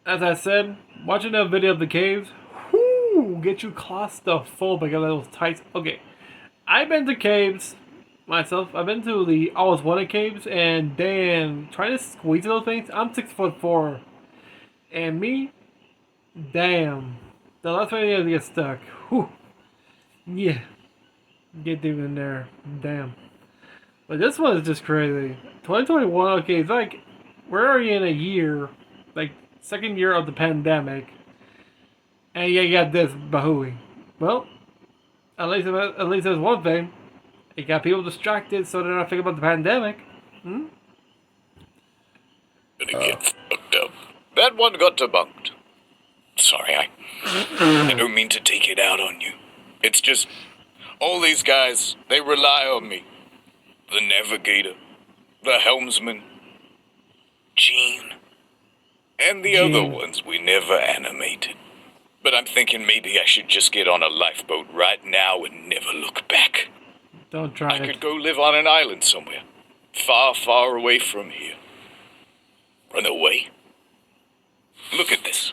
as I said, watching a video of the caves, whoo, get you claustrophobic of those tights. Okay, I've been to caves myself. I've been to the Always Wanted caves, and damn, trying to squeeze those things. I'm 6'4", and me, damn, the last time I get stuck. Whew, yeah, get deep in there, damn. But this one is just crazy. 2021. Okay, it's like we're already in a year, like second year of the pandemic, and you got this bahooey. Well, at least there's one thing. It got people distracted so they're not thinking about the pandemic. Gonna get fucked up. That one got debunked. Sorry, I don't mean to take it out on you. It's just, all these guys, they rely on me. The navigator, the helmsman, Gene, and the other ones we never animated. But I'm thinking maybe I should just get on a lifeboat right now and never look back. Don't try I could go live on an island somewhere, far, far away from here. Run away? Look at this.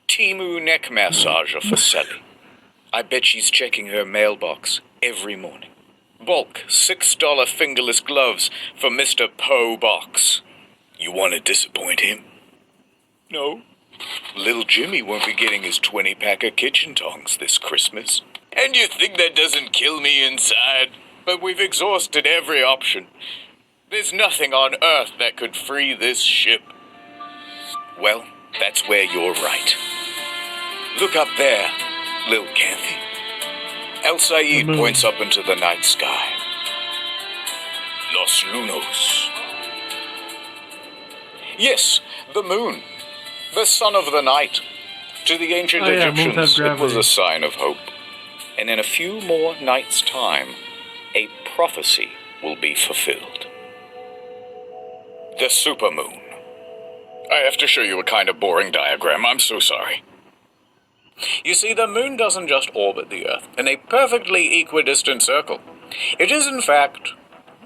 Timu neck massager for Sally. I bet she's checking her mailbox every morning. Bulk $6 fingerless gloves for Mr. Poe Box. You want to disappoint him? No. Little Jimmy won't be getting his 20-pack of kitchen tongs this Christmas. And you think that doesn't kill me inside? But we've exhausted every option. There's nothing on Earth that could free this ship. Well, that's where you're right. Look up there, Lil Canthy. El Said points up into the night sky. Los Lunos. Yes, the moon. The son of the night. To the ancient Egyptians, it was a sign of hope. And in a few more nights' time, a prophecy will be fulfilled. The supermoon. I have to show you a kind of boring diagram. I'm so sorry. You see, the moon doesn't just orbit the Earth in a perfectly equidistant circle. It is, in fact,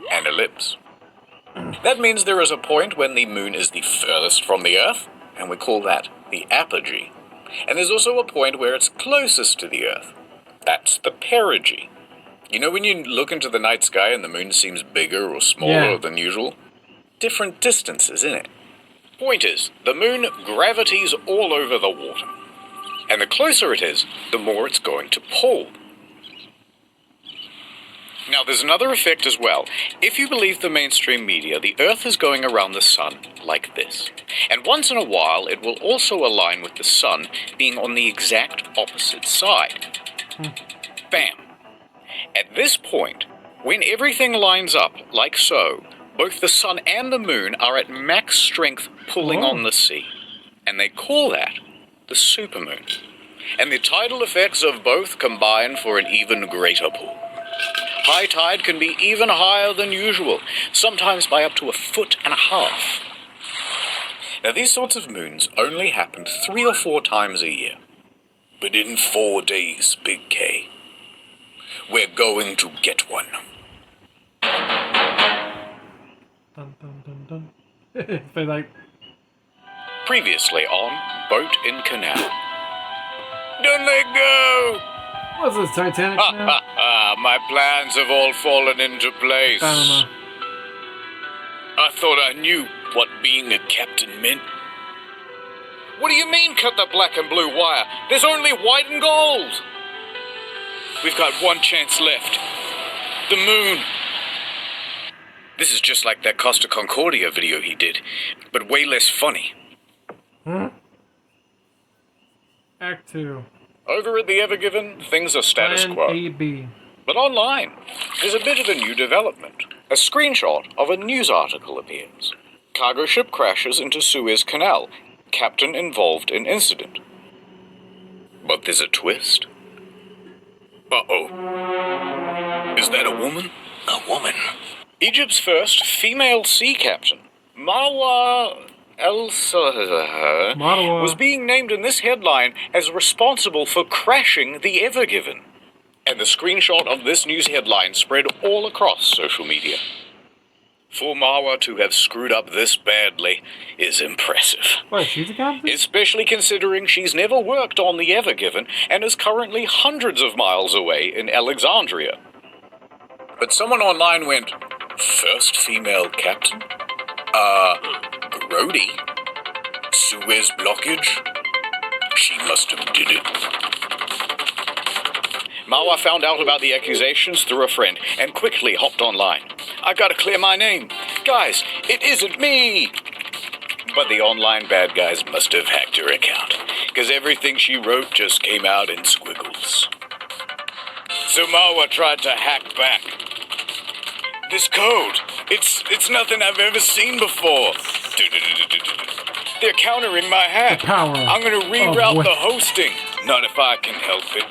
an ellipse. That means there is a point when the moon is the furthest from the Earth, and we call that the apogee. And there's also a point where it's closest to the Earth. That's the perigee. You know when you look into the night sky and the moon seems bigger or smaller than usual? Different distances, innit? Point is, the moon gravities all over the water. And the closer it is, the more it's going to pull. Now, there's another effect as well. If you believe the mainstream media, the Earth is going around the sun like this. And once in a while, it will also align with the sun being on the exact opposite side. Bam. At this point, when everything lines up like so, both the sun and the moon are at max strength pulling on the sea. And they call that the supermoon. And the tidal effects of both combine for an even greater pull. High tide can be even higher than usual, sometimes by up to 1.5 feet. Now, these sorts of moons only happen 3 or 4 times a year. But in 4 days, Big K, we're going to get one. Dun, dun, dun, dun. They like... Previously on Boat in Canal. Don't let go! What's this, Titanic now? My plans have all fallen into place. Panama. I thought I knew what being a captain meant. What do you mean, cut the black and blue wire? There's only white and gold! We've got one chance left. The moon. This is just like that Costa Concordia video he did, but way less funny. Act 2. Over at the Evergiven, things are status quo. AB. But online, there's a bit of a new development. A screenshot of a news article appears. Cargo ship crashes into Suez Canal. Captain involved in incident. But there's a twist. Uh-oh. Is that a woman? A woman. Egypt's first female sea captain, Marwa El-Saher, was being named in this headline as responsible for crashing the Evergiven. And the screenshot of this news headline spread all across social media. For Marwa to have screwed up this badly is impressive. What, she's a captain? Especially considering she's never worked on the Ever Given and is currently hundreds of miles away in Alexandria. But someone online went, first female captain? Grody? Suez blockage? She must have did it. Marwa found out about the accusations through a friend and quickly hopped online. I gotta clear my name. Guys, it isn't me! But the online bad guys must have hacked her account, because everything she wrote just came out in squiggles. So Marwa tried to hack back. This code, it's nothing I've ever seen before. They're countering my hack. I'm gonna reroute the hosting. Not if I can help it.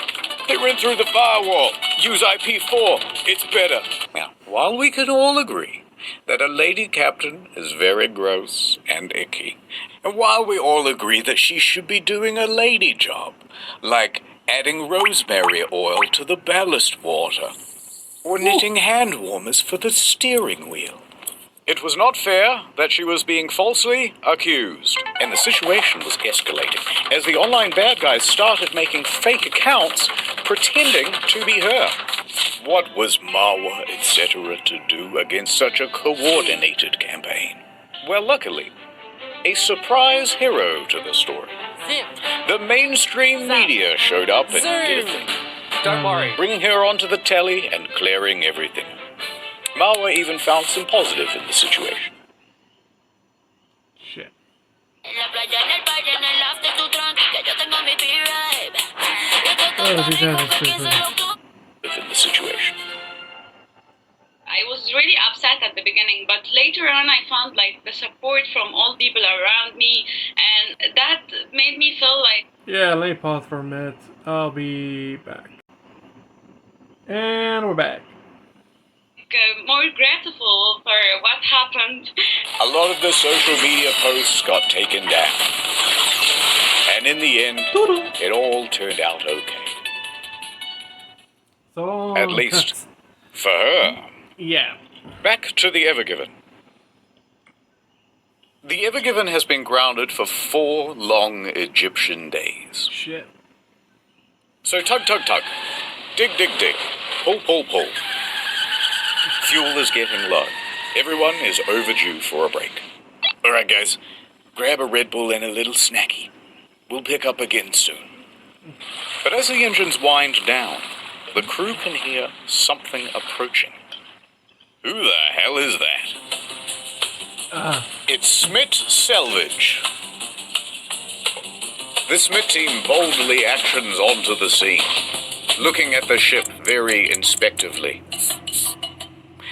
They ran through the firewall. Use IP4. It's better. Now, while we can all agree that a lady captain is very gross and icky, and while we all agree that she should be doing a lady job, like adding rosemary oil to the ballast water, or knitting hand warmers for the steering wheel, it was not fair that she was being falsely accused, and the situation was escalating as the online bad guys started making fake accounts pretending to be her. What was Marwa, etc. to do against such a coordinated campaign? Well, luckily, a surprise hero to the story. The mainstream media showed up and did a thing. Don't worry. Bringing her onto the telly and clearing everything. Marwa even found some positive in the situation. Shit. In the situation. I was really upset at the beginning, but later on I found like the support from all people around me, and that made me feel like... Yeah, let me pause for a minute. I'll be back. And we're back. More grateful for what happened. A lot of the social media posts got taken down. And in the end, it all turned out okay. So, at least, for her. Yeah. Back to the Ever Given. The Ever Given has been grounded for 4 long Egyptian days. Shit. So tug, tug, tug. Dig, dig, dig. Pull, pull, pull. Fuel is getting low. Everyone is overdue for a break. Alright guys, grab a Red Bull and a little snacky. We'll pick up again soon. But as the engines wind down, the crew can hear something approaching. Who the hell is that? It's Smith Selvage. The Smith team boldly actions onto the scene, looking at the ship very inspectively.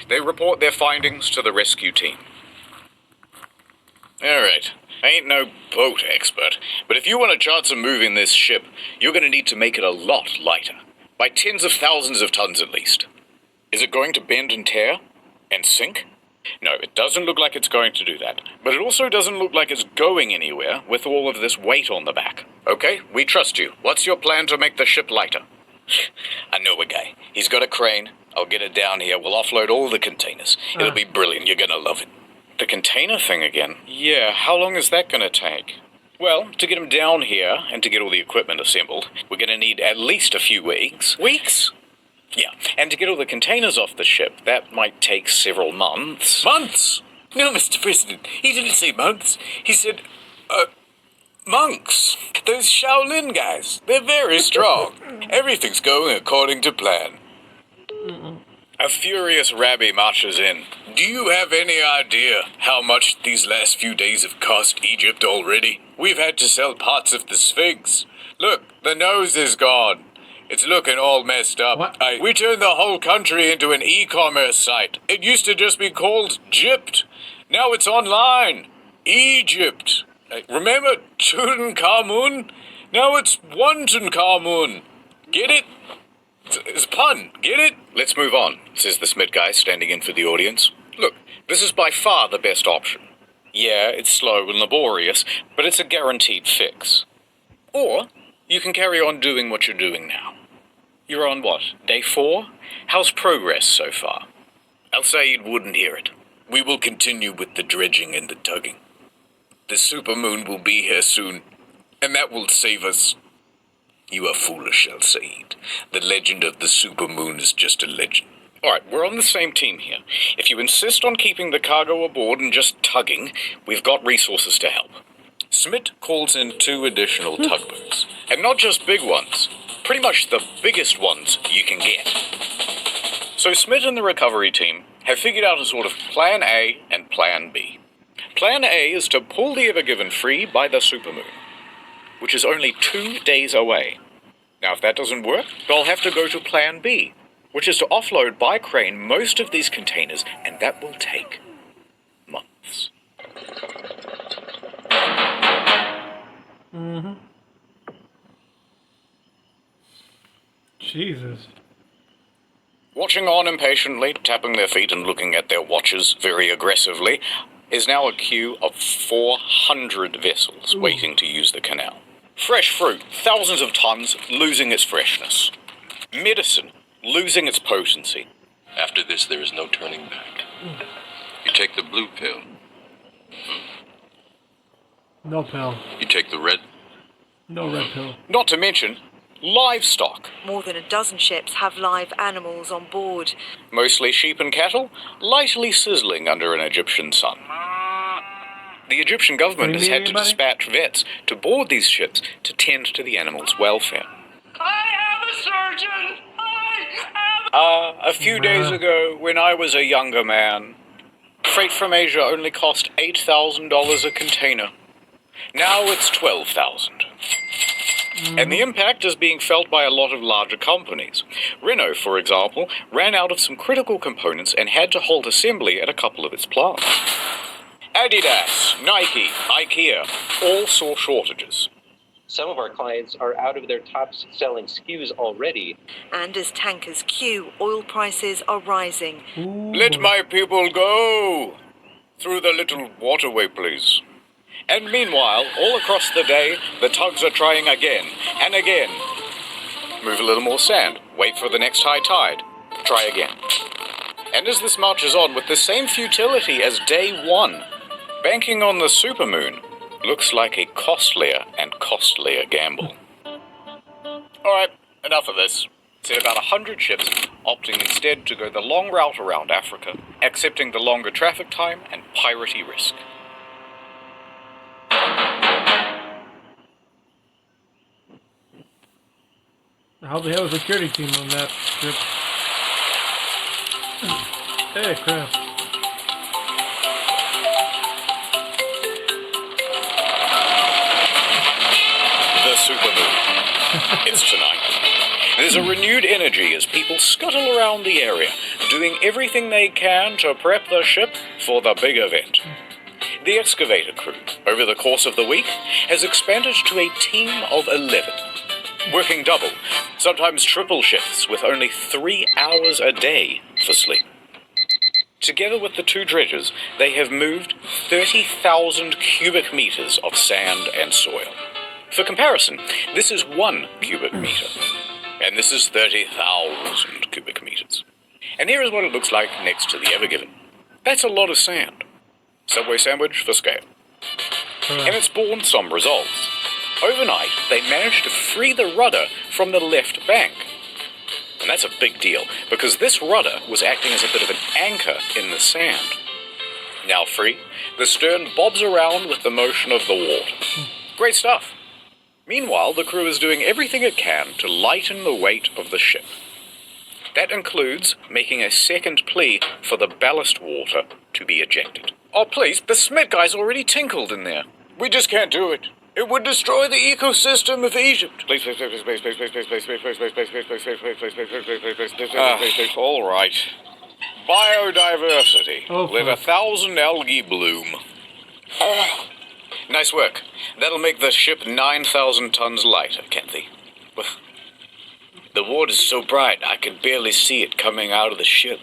They report their findings to the rescue team. Alright, I ain't no boat expert, but if you want to chart some moving this ship, you're going to need to make it a lot lighter. By tens of thousands of tons at least. Is it going to bend and tear? And sink? No, it doesn't look like it's going to do that. But it also doesn't look like it's going anywhere with all of this weight on the back. Okay, we trust you. What's your plan to make the ship lighter? I know a guy. He's got a crane. I'll get it down here. We'll offload all the containers. It'll be brilliant. You're gonna love it. The container thing again? Yeah, how long is that gonna take? Well, to get them down here and to get all the equipment assembled, we're gonna need at least a few weeks. Weeks? Yeah, and to get all the containers off the ship, that might take several months. Months? No, Mr. President, he didn't say months. He said, monks. Those Shaolin guys. They're very strong. Everything's going according to plan. A furious Rabbi marches in. Do you have any idea how much these last few days have cost Egypt already? We've had to sell parts of the Sphinx. Look, the nose is gone. It's looking all messed up. We turned the whole country into an e-commerce site. It used to just be called Gypt. Now it's online. Egypt. Remember Tutankhamun? Now it's Tutankhamun. Get it? It's a pun. Get it? Let's move on, says the Smith guy standing in for the audience. Look, this is by far the best option. Yeah, it's slow and laborious, but it's a guaranteed fix. Or you can carry on doing what you're doing now. You're on what, day 4? How's progress so far? Al Sayed wouldn't hear it. We will continue with the dredging and the tugging. The supermoon will be here soon, and that will save us. You are foolish, Alsaid. The legend of the supermoon is just a legend. Alright, we're on the same team here. If you insist on keeping the cargo aboard and just tugging, we've got resources to help. Smith calls in 2 additional tugboats. And not just big ones. Pretty much the biggest ones you can get. So Smith and the recovery team have figured out a sort of Plan A and Plan B. Plan A is to pull the Ever Given free by the supermoon, which is only 2 days away. Now, if that doesn't work, they'll have to go to Plan B, which is to offload by crane most of these containers, and that will take months. Mm-hmm. Jesus. Watching on impatiently, tapping their feet and looking at their watches very aggressively, is now a queue of 400 vessels waiting to use the canal. Fresh fruit, thousands of tons, losing its freshness. Medicine, losing its potency. After this, there is no turning back. You take the blue pill. No pill. You take the red. No red pill. Not to mention, livestock. More than a dozen ships have live animals on board. Mostly sheep and cattle, lightly sizzling under an Egyptian sun. The Egyptian government has had to dispatch vets to board these ships to tend to the animals' welfare. I have a surgeon! A few days ago, when I was a younger man, freight from Asia only cost $8,000 a container. Now it's $12,000. And the impact is being felt by a lot of larger companies. Renault, for example, ran out of some critical components and had to halt assembly at a couple of its plants. Adidas, Nike, IKEA, all saw shortages. Some of our clients are out of their top-selling SKUs already. And as tankers queue, oil prices are rising. Let my people go! Through the little waterway, please. And meanwhile, all across the day, the tugs are trying again and again. Move a little more sand, wait for the next high tide, try again. And as this marches on with the same futility as day one, banking on the supermoon looks like a costlier and costlier gamble. Alright, enough of this. Said about 100 ships, opting instead to go the long route around Africa, accepting the longer traffic time and piratey risk. How the hell is the security team on that ship? Hey, crap. The supermoon. It's tonight. There's a renewed energy as people scuttle around the area, doing everything they can to prep the ship for the big event. The excavator crew, over the course of the week, has expanded to a team of 11. Working double, sometimes triple shifts with only 3 hours a day for sleep. Together with the 2 dredgers, they have moved 30,000 cubic meters of sand and soil. For comparison, this is 1 cubic meter, and this is 30,000 cubic meters. And here is what it looks like next to the Ever Given. That's a lot of sand. Subway sandwich for scale. And it's borne some results. Overnight, they managed to free the rudder from the left bank. And that's a big deal, because this rudder was acting as a bit of an anchor in the sand. Now free, the stern bobs around with the motion of the water. Great stuff. Meanwhile, the crew is doing everything it can to lighten the weight of the ship. That includes making a second plea for the ballast water to be ejected. Oh please, the Smith guy's already tinkled in there. We just can't do it. It would destroy the ecosystem of Egypt. Please, please, please, please, please, please, please, please, please, please, please, please, please, please, please, please, please, please, please, please. All right. Biodiversity. Let 1,000 algae bloom. Nice work. That'll make the ship 9,000 tons lighter, Kenthy. The water's so bright I can barely see it coming out of the ship.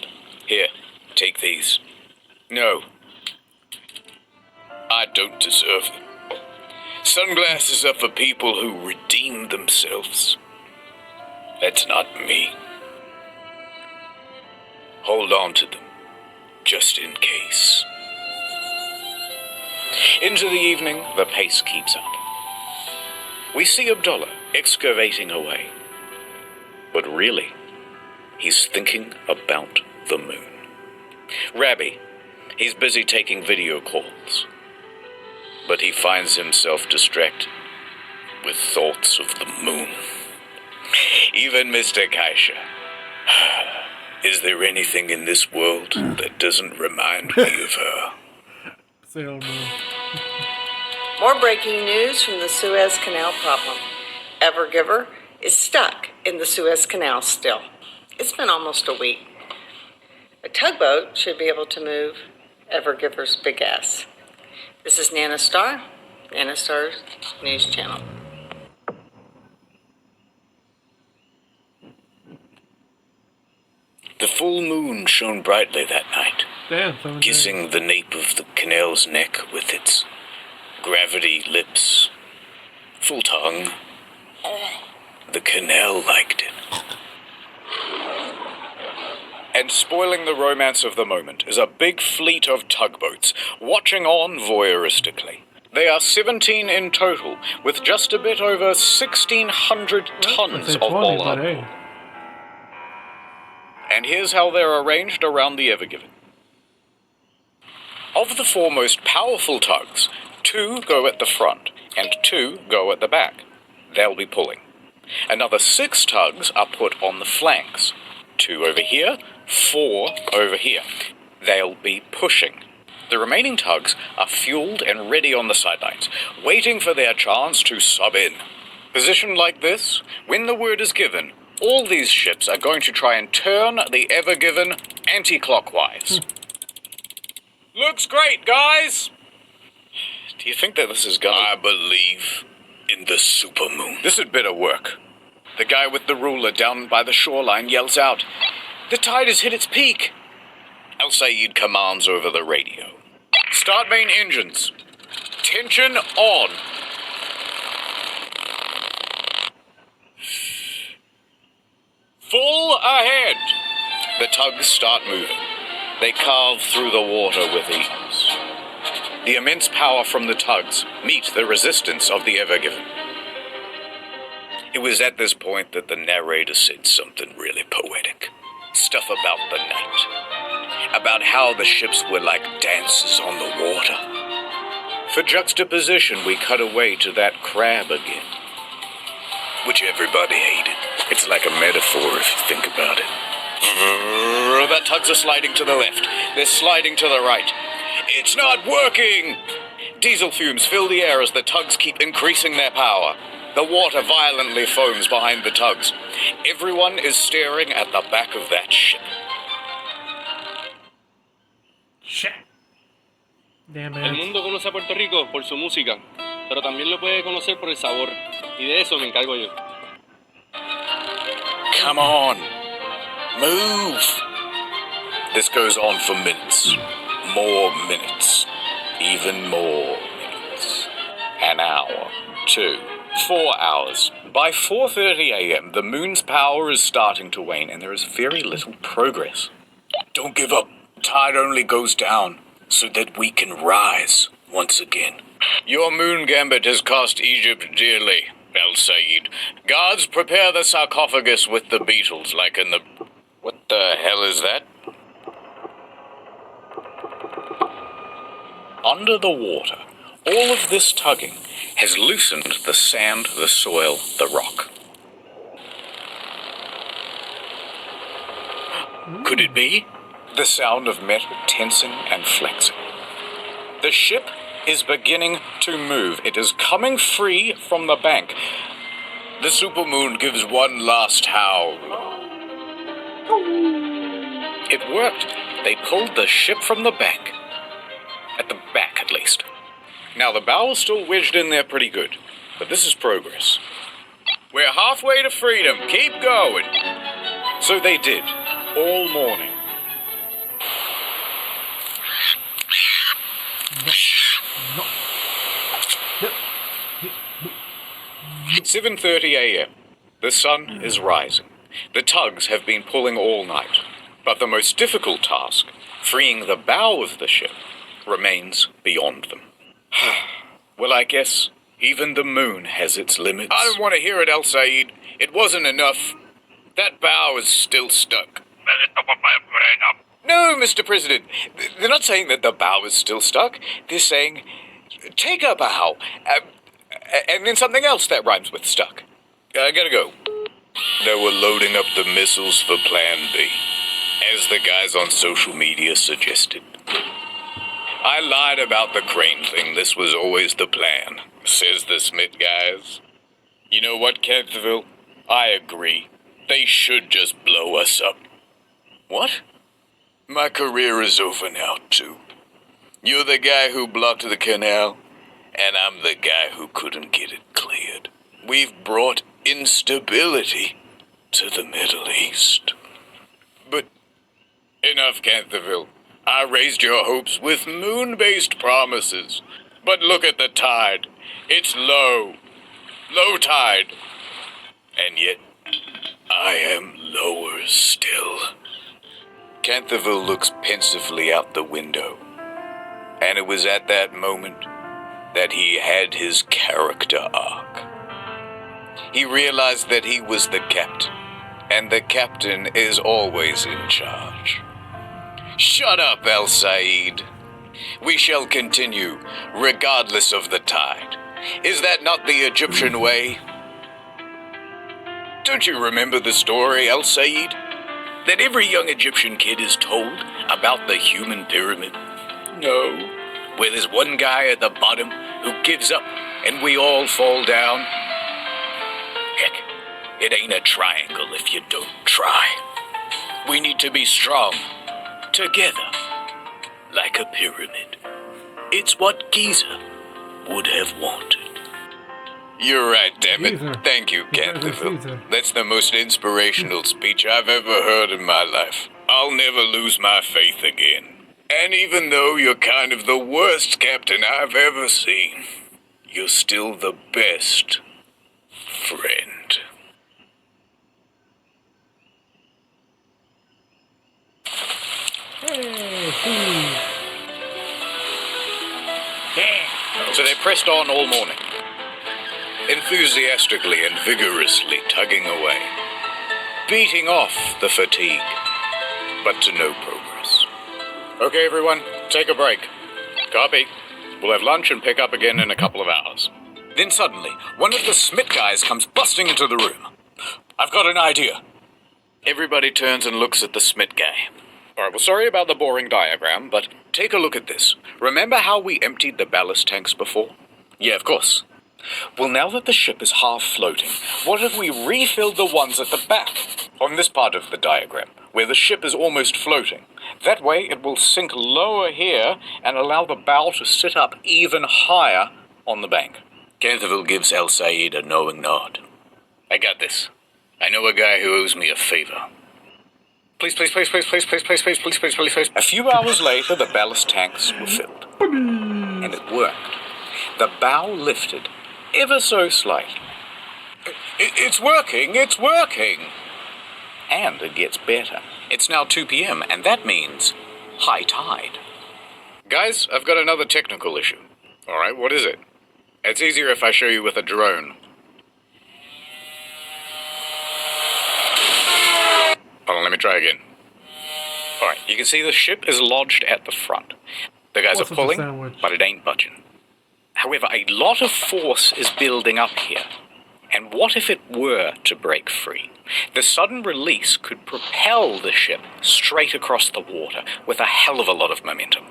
Here, take these. No. I don't deserve them. Sunglasses are for people who redeem themselves. That's not me. Hold on to them. just in case. Into the evening, the pace keeps up. We see Abdullah excavating away. But really, he's thinking about the moon. Rabbi, he's busy taking video calls. But he finds himself distracted with thoughts of the moon. Even Mr. Kaisha. Is there anything in this world that doesn't remind me of her? Sailor Moon. More breaking news from the Suez Canal problem. Evergiver is stuck in the Suez Canal still. It's been almost a week. A tugboat should be able to move Evergiver's big ass. This is Nana Star, Nana Star's news channel. The full moon shone brightly that night, kissing the nape of the canal's neck with its gravity lips. Full tongue. The canal liked it. And spoiling the romance of the moment is a big fleet of tugboats, watching on voyeuristically. They are 17 in total, with just a bit over 1,600 tons of bollard. And here's how they're arranged around the Evergiven. Of the four most powerful tugs, 2 go at the front and 2 go at the back. They'll be pulling. Another 6 tugs are put on the flanks. 2 over here, 4 over here. They'll be pushing. The remaining tugs are fueled and ready on the sidelines, waiting for their chance to sub in. Positioned like this, when the word is given, all these ships are going to try and turn the Evergiven anti-clockwise. Looks great, guys! Do you think that this is gonna... I believe in the supermoon. This had better work. The guy with the ruler down by the shoreline yells out, "The tide has hit its peak!" Al Sayed commands over the radio. Start main engines. Tension on. Full ahead. The tugs start moving. They carve through the water with ease. The immense power from the tugs meet the resistance of the Evergiven. It was at this point that the narrator said something really poetic. Stuff about the night. About how the ships were like dancers on the water. For juxtaposition, we cut away to that crab again. Which everybody hated. It's like a metaphor if you think about it. The tugs are sliding to the left. They're sliding to the right. It's not working! Diesel fumes fill the air as the tugs keep increasing their power. The water violently foams behind the tugs. Everyone is staring at the back of that ship. El mundo conoce a Puerto Rico por su música, pero también lo puede conocer por el sabor. Y de eso me encargo yo. Come on. Move. This goes on for minutes. More minutes. Even more minutes. An hour. 2. 4 hours. By 4:30 a.m., the moon's power is starting to wane, and there is very little progress. Don't give up. Tide only goes down, so that we can rise once again. Your moon gambit has cost Egypt dearly, Al Sayed. Guards, prepare the sarcophagus with the beetles, like in the... What the hell is that? Under the water, all of this tugging has loosened the sand, the soil, the rock. Could it be? The sound of metal tensing and flexing. The ship is beginning to move. It is coming free from the bank. The supermoon gives one last howl. It worked. They pulled the ship from the bank. At the back, at least. Now, the bow is still wedged in there pretty good, but this is progress. We're halfway to freedom. Keep going. So they did, all morning. 7:30 a.m. The sun is rising. The tugs have been pulling all night. But the most difficult task Freeing the bow of the ship remains beyond them. Well, I guess even the moon has its limits. I don't want to hear it, El Said. It wasn't enough. That bow is still stuck. No, Mr. President. They're not saying that the bow is still stuck. They're saying, take a bow. And then something else that rhymes with stuck. I gotta go. They were loading up the missiles for Plan B, as the guys on social media suggested. I lied about the crane thing. This was always the plan, says the Smith guys. You know what, Canterville? I agree. They should just blow us up. What? My career is over now, too. You're the guy who blocked the canal, and I'm the guy who couldn't get it cleared. We've brought instability to the Middle East. But enough, Canterville. I raised your hopes with moon-based promises. But look at the tide. It's low. Low tide. And yet, I am lower still. Canterville looks pensively out the window. And it was at that moment that he had his character arc. He realized that he was the captain, and the captain is always in charge. Shut up, El Said. We shall continue, regardless of the tide. Is that not the Egyptian way? Don't you remember the story, El Said? That every young Egyptian kid is told about the human pyramid? No. Where there's one guy at the bottom who gives up and we all fall down? Heck, it ain't a triangle if you don't try. We need to be strong, together, like a pyramid. It's what Giza would have wanted. You're right, damn it. Caesar. Thank you, Canterville. Caesar. That's the most inspirational speech I've ever heard in my life. I'll never lose my faith again. And even though you're kind of the worst captain I've ever seen, you're still the best friend. So they pressed on all morning. Enthusiastically and vigorously tugging away, beating off the fatigue, but to no progress. Okay, everyone, take a break. Copy. We'll have lunch and pick up again in a couple of hours. Then suddenly, one of the Smith guys comes busting into the room. I've got an idea. Everybody turns and looks at the Smith guy. All right, well, sorry about the boring diagram, but take a look at this. Remember how we emptied the ballast tanks before? Yeah, of course. Well, now that the ship is half floating, what if we refilled the ones at the back, on this part of the diagram, where the ship is almost floating? That way it will sink lower here and allow the bow to sit up even higher on the bank. Canterville gives El Said a knowing nod. I got this. I know a guy who owes me a favor. Please. A few hours later, the ballast tanks were filled. And it worked. The bow lifted, ever so slightly. It's working! And it gets better. It's now 2 p.m., and that means high tide. Guys, I've got another technical issue. All right, what is it? It's easier if I show you with a drone. Hold on, let me try again. All right, you can see the ship is lodged at the front. The guys are pulling, but it ain't budging. However, a lot of force is building up here. And what if it were to break free? The sudden release could propel the ship straight across the water with a hell of a lot of momentum.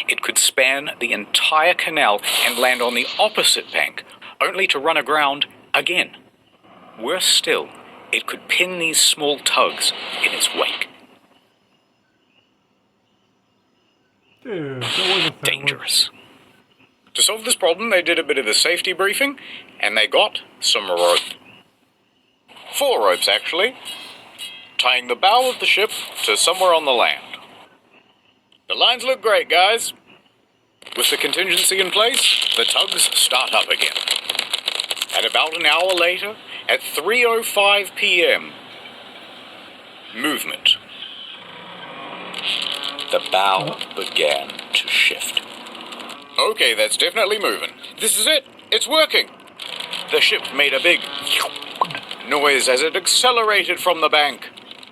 It could span the entire canal and land on the opposite bank, only to run aground again. Worse still, it could pin these small tugs in its wake. Dude, that wasn't dangerous. To solve this problem, they did a bit of a safety briefing, and they got some rope. 4 ropes, actually, tying the bow of the ship to somewhere on the land. The lines look great, guys. With the contingency in place, the tugs start up again. And about an hour later, at 3:05 p.m., movement. the bow began to shift. Okay, that's definitely moving. This is it. It's working. The ship made a big noise as it accelerated from the bank.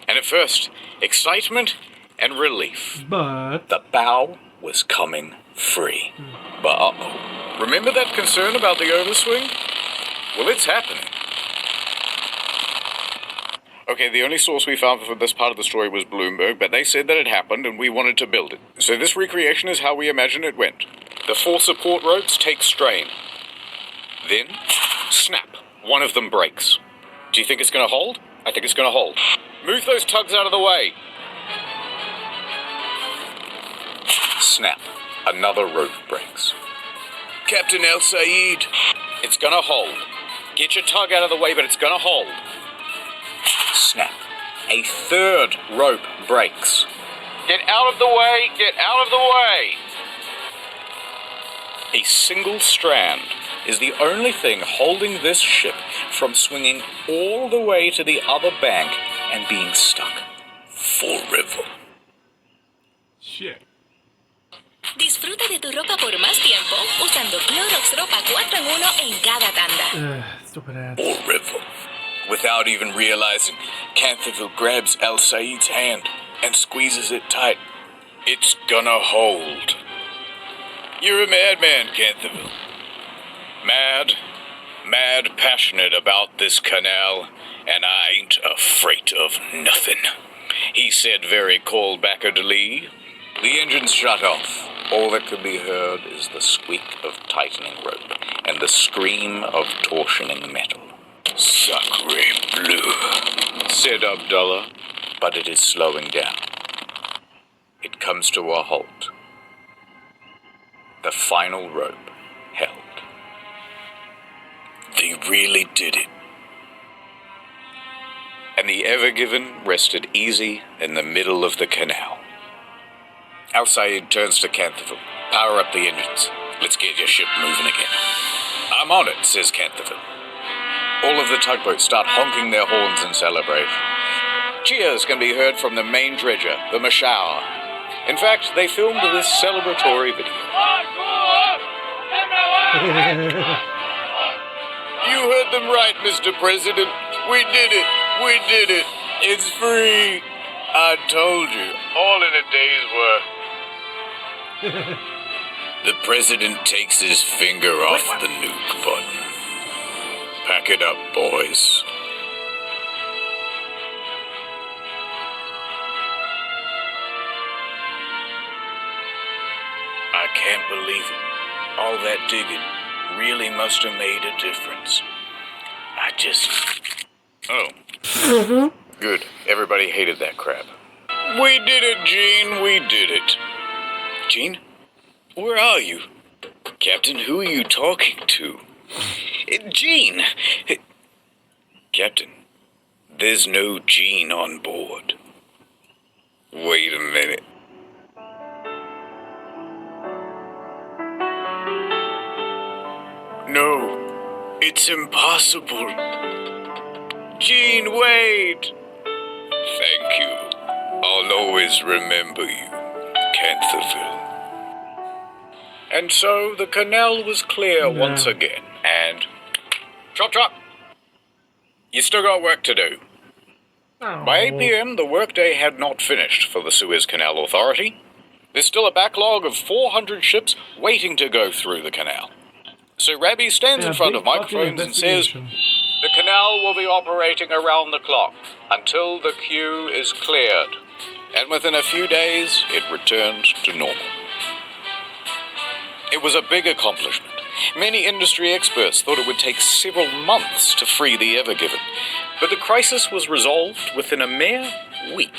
And at first, excitement and relief. But the bow was coming free. But uh-oh. Remember that concern about the overswing? Well, it's happening. Okay, the only source we found for this part of the story was Bloomberg, but they said that it happened and we wanted to build it. So this recreation is how we imagine it went. The 4 support ropes take strain. Then, snap. One of them breaks. Do you think it's going to hold? I think it's going to hold. Move those tugs out of the way. Snap. Another rope breaks. Captain El Sayed. It's going to hold. Get your tug out of the way, but it's going to hold. Snap. A third rope breaks. Get out of the way! Get out of the way! A single strand is the only thing holding this ship from swinging all the way to the other bank and being stuck forever. Shit. Disfruta de tu ropa por más tiempo usando Clorox Ropa 4 en 1 en cada tanda. Stupid ass. Forever. Without even realizing, Canterville grabs El Sayed's hand and squeezes it tight. It's gonna hold. You're a madman, Canterville. Mad passionate about this canal, and I ain't afraid of nothing. He said very cold-backedly. The engine's shut off. All that could be heard is the squeak of tightening rope and the scream of torsioning metal. Sacre bleu, said Abdullah, but it is slowing down. It comes to a halt. The final rope held. They really did it. And the Ever Given rested easy in the middle of the canal. Al Sayed turns to Canterville. Power up the engines. Let's get your ship moving again. I'm on it, says Canterville. All of the tugboats start honking their horns in celebration. Cheers can be heard from the main dredger, the Mashawa. In fact, they filmed this celebratory video. You heard them right, Mr. President. We did it. We did it. It's free. I told you. All in a day's work. The president takes his finger off the nuke button. Pack it up, boys. I can't believe it. All that digging really must have made a difference. Oh. Good. Everybody hated that crap. We did it, Gene. We did it. Gene? Where are you? Captain, who are you talking to? Gene! Captain, there's no Gene on board. Wait a minute. No, it's impossible. Gene, wait! Thank you. I'll always remember you, Canterville. And so the canal was clear once again, and... Chop, chop! You still got work to do. Oh. By 8 p.m., the workday had not finished for the Suez Canal Authority. There's still a backlog of 400 ships waiting to go through the canal. So Rabbi stands in front of microphones and says, the canal will be operating around the clock until the queue is cleared. And within a few days, it returned to normal. It was a big accomplishment. Many industry experts thought it would take several months to free the Ever Given, but the crisis was resolved within a mere week.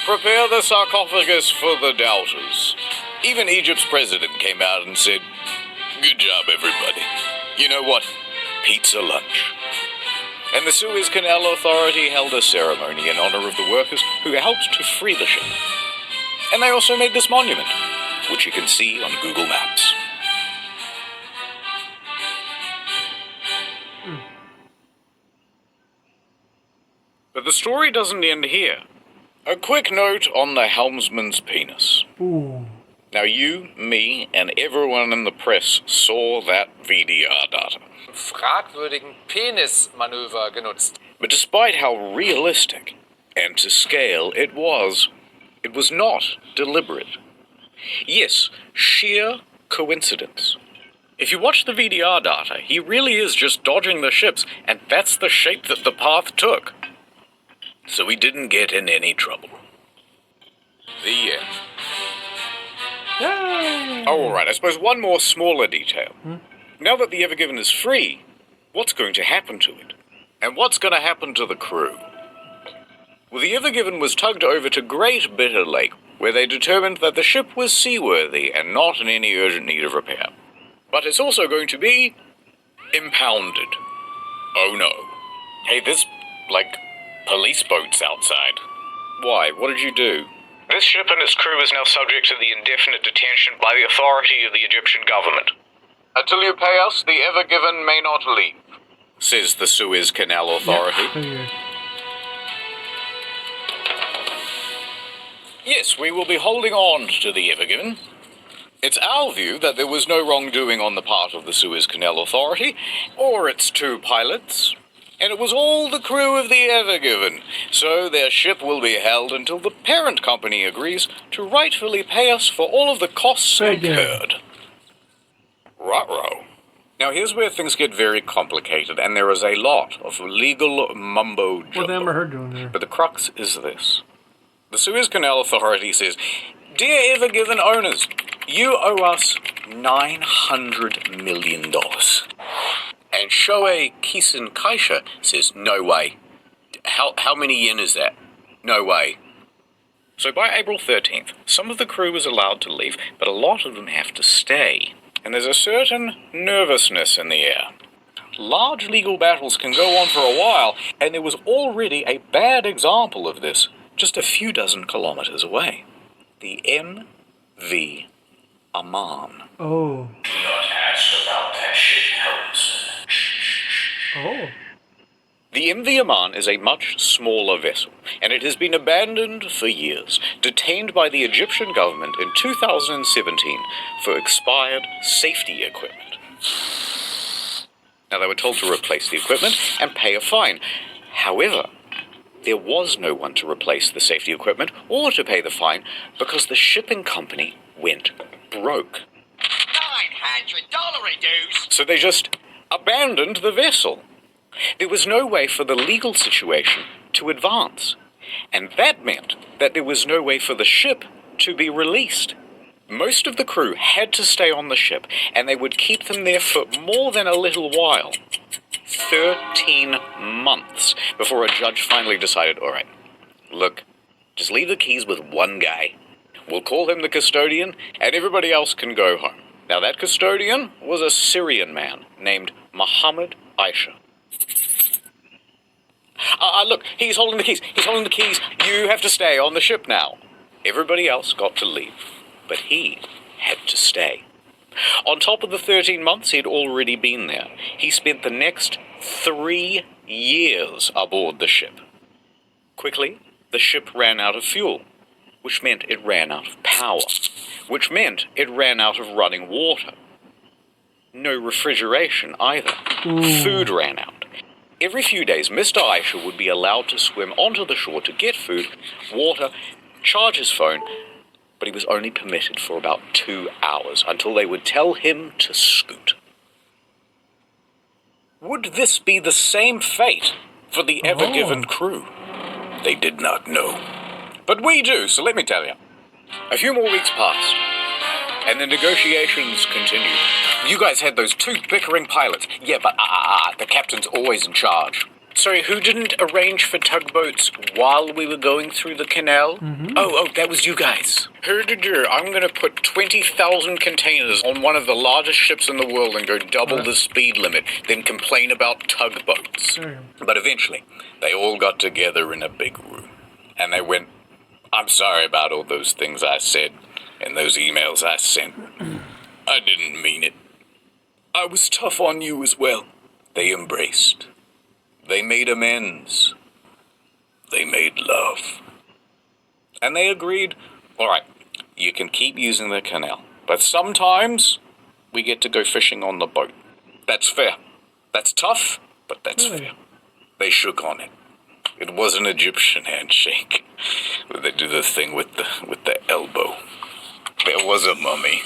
Prepare the sarcophagus for the doubters. Even Egypt's president came out and said, good job, everybody. You know what? Pizza lunch. And the Suez Canal Authority held a ceremony in honor of the workers who helped to free the ship. And they also made this monument, which you can see on Google Maps. But the story doesn't end here. A quick note on the helmsman's penis. Ooh. Now you, me, and everyone in the press saw that VDR data. Fragwürdigen Penismanöver genutzt. But despite how realistic and to scale it was not deliberate. Yes, sheer coincidence. If you watch the VDR data, he really is just dodging the ships, and that's the shape that the path took. So he didn't get in any trouble. The end. Yay! Oh, all right, I suppose one more smaller detail. Now that the Ever Given is free, what's going to happen to it? And what's going to happen to the crew? Well, the Ever Given was tugged over to Great Bitter Lake, where they determined that the ship was seaworthy and not in any urgent need of repair. But it's also going to be impounded. Oh no. Hey, there's, police boats outside. Why? What did you do? This ship and its crew is now subject to the indefinite detention by the authority of the Egyptian government. Until you pay us, the Ever Given may not leave, says the Suez Canal Authority. Yeah. Yes, we will be holding on to the Ever Given. It's our view that there was no wrongdoing on the part of the Suez Canal Authority, or its two pilots, and it was all the crew of the Ever Given, so their ship will be held until the parent company agrees to rightfully pay us for all of the costs incurred. Ruh-roh. Now here's where things get very complicated, and there is a lot of legal mumbo-jumbo. What them or her doing there? But the crux is this. The Suez Canal Authority says, "Dear Ever Given owners, you owe us $900 million. And Shoei Kisen Kaisha says, no way. How many yen is that? No way. So by April 13th, some of the crew was allowed to leave, but a lot of them have to stay. And there's a certain nervousness in the air. Large legal battles can go on for a while, and there was already a bad example of this just a few dozen kilometers away. The MV Aman. Oh. Do not ask about that shit, Holmes. Oh. The MV Aman is a much smaller vessel, and it has been abandoned for years, detained by the Egyptian government in 2017 for expired safety equipment. Now, they were told to replace the equipment and pay a fine. However, there was no one to replace the safety equipment or to pay the fine because the shipping company went broke. $900 dues. So they just abandoned the vessel. There was no way for the legal situation to advance, and that meant that there was no way for the ship to be released. Most of the crew had to stay on the ship, and they would keep them there for more than a little while. 13 months before a judge finally decided, all right, look, just leave the keys with one guy. We'll call him the custodian, and everybody else can go home. Now, that custodian was a Syrian man named Muhammad Aisha. Look, he's holding the keys. He's holding the keys. You have to stay on the ship now. Everybody else got to leave, but he had to stay. On top of the 13 months he'd already been there, he spent the next 3 years aboard the ship. Quickly, the ship ran out of fuel, which meant it ran out of power, which meant it ran out of running water. No refrigeration either. Food ran out. Every few days, Mr. Aisha would be allowed to swim onto the shore to get food, water, charge his phone, but he was only permitted for about 2 hours until they would tell him to scoot. Would this be the same fate for the Ever Given crew? They did not know. But we do, so let me tell you. A few more weeks passed, and the negotiations continued. You guys had those 2 bickering pilots. Yeah, but the captain's always in charge. Sorry, who didn't arrange for tugboats while we were going through the canal? Oh, that was you guys. Who did you? I'm going to put 20,000 containers on one of the largest ships in the world and go double the speed limit, then complain about tugboats. But eventually, they all got together in a big room, and they went, I'm sorry about all those things I said and those emails I sent. I didn't mean it. I was tough on you as well. They embraced. They made amends. They made love. And they agreed, all right, you can keep using the canal, but sometimes we get to go fishing on the boat. That's fair. That's tough, but that's fair. They shook on it. It was an Egyptian handshake. Where they do the thing with the elbow. There was a mummy.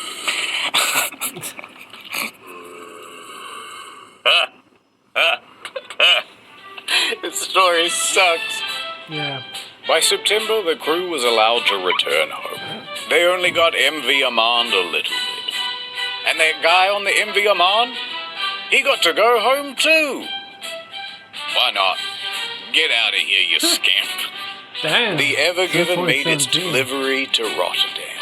This story sucks. Yeah. By September, the crew was allowed to return home. They only got MV Amand a little bit. And that guy on the MV Amand, he got to go home too. Why not? Get out of here, you scamp. Damn. The Ever Given made its delivery to Rotterdam.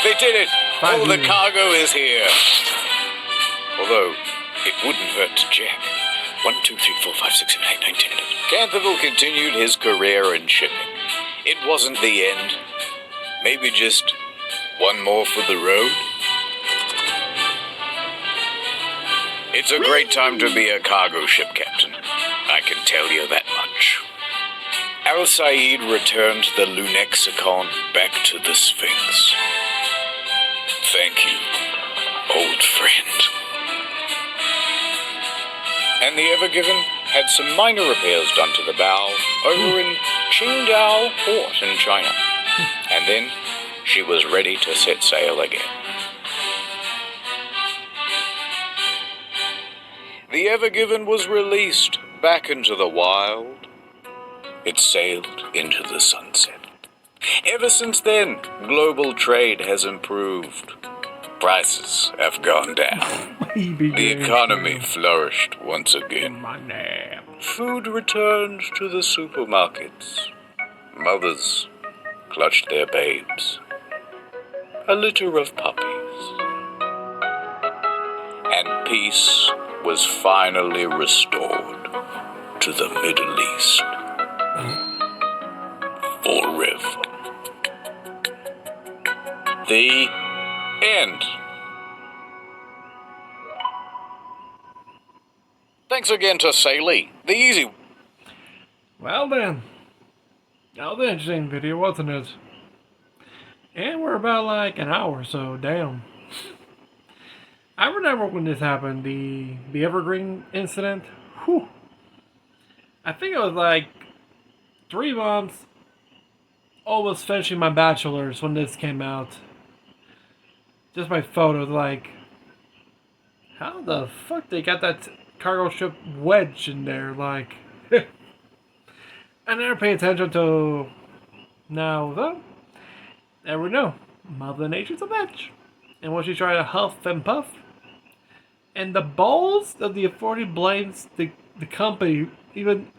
They did it. All the cargo is here. Although, it wouldn't hurt to check. 1, 2, 3, 4, 5, 6, 7, 8, 9, 10. Canterville continued his career in shipping. It wasn't the end. Maybe just one more for the road. It's a great time to be a cargo ship captain. I can tell you that much. Al Said returned the Lunexicon back to the Sphinx. Thank you, old friend. And the Ever Given had some minor repairs done to the bow over in Qingdao Port in China. And then she was ready to set sail again. The Ever Given was released back into the wild. It sailed into the sunset. Ever since then, global trade has improved. Prices have gone down. The economy flourished once again. Food returned to the supermarkets. Mothers clutched their babes. A litter of puppies. And peace was finally restored to the Middle East. Forever. The end. Thanks again to Saley, the easy. Well then, that was an interesting video, wasn't it? And we're about like an hour, so damn. I remember when this happened, the Evergreen incident. Whew. I think it was like 3 months. Almost finishing my bachelor's when this came out. Just my photos, like, how the fuck they got that cargo ship wedge in there? Like, I never pay attention to now, though. Never know. Mother Nature's a bitch. And when she tried to huff and puff, and the balls of the authority blames the company, even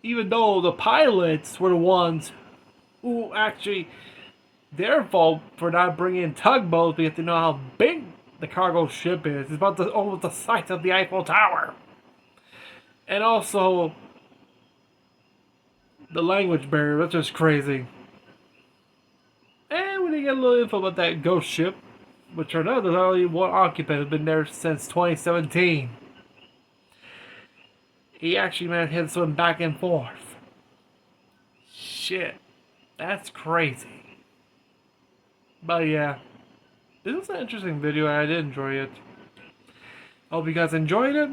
though the pilots were the ones who actually, their fault for not bringing in tugboats because they know how big the cargo ship is. It's about almost the size of the Eiffel Tower. And also, the language barrier, that's just crazy. And we did get a little info about that ghost ship, which turned out there's only one occupant who's been there since 2017. He actually managed to swim back and forth. Shit. That's crazy. But yeah, this was an interesting video and I did enjoy it. Hope you guys enjoyed it.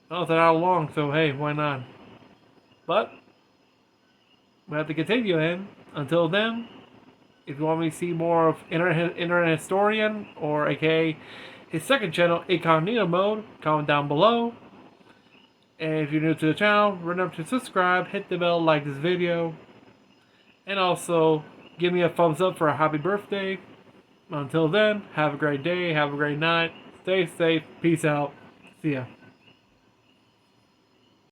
Well, it's an hour long, so hey, why not? But we have to continue in. Until then, if you want me to see more of Internet Historian, or aka his second channel, Incognito Mode, comment down below. And if you're new to the channel, remember to subscribe, hit the bell, like this video. And also, give me a thumbs up for a happy birthday. Until then, have a great day, have a great night, stay safe, peace out, see ya.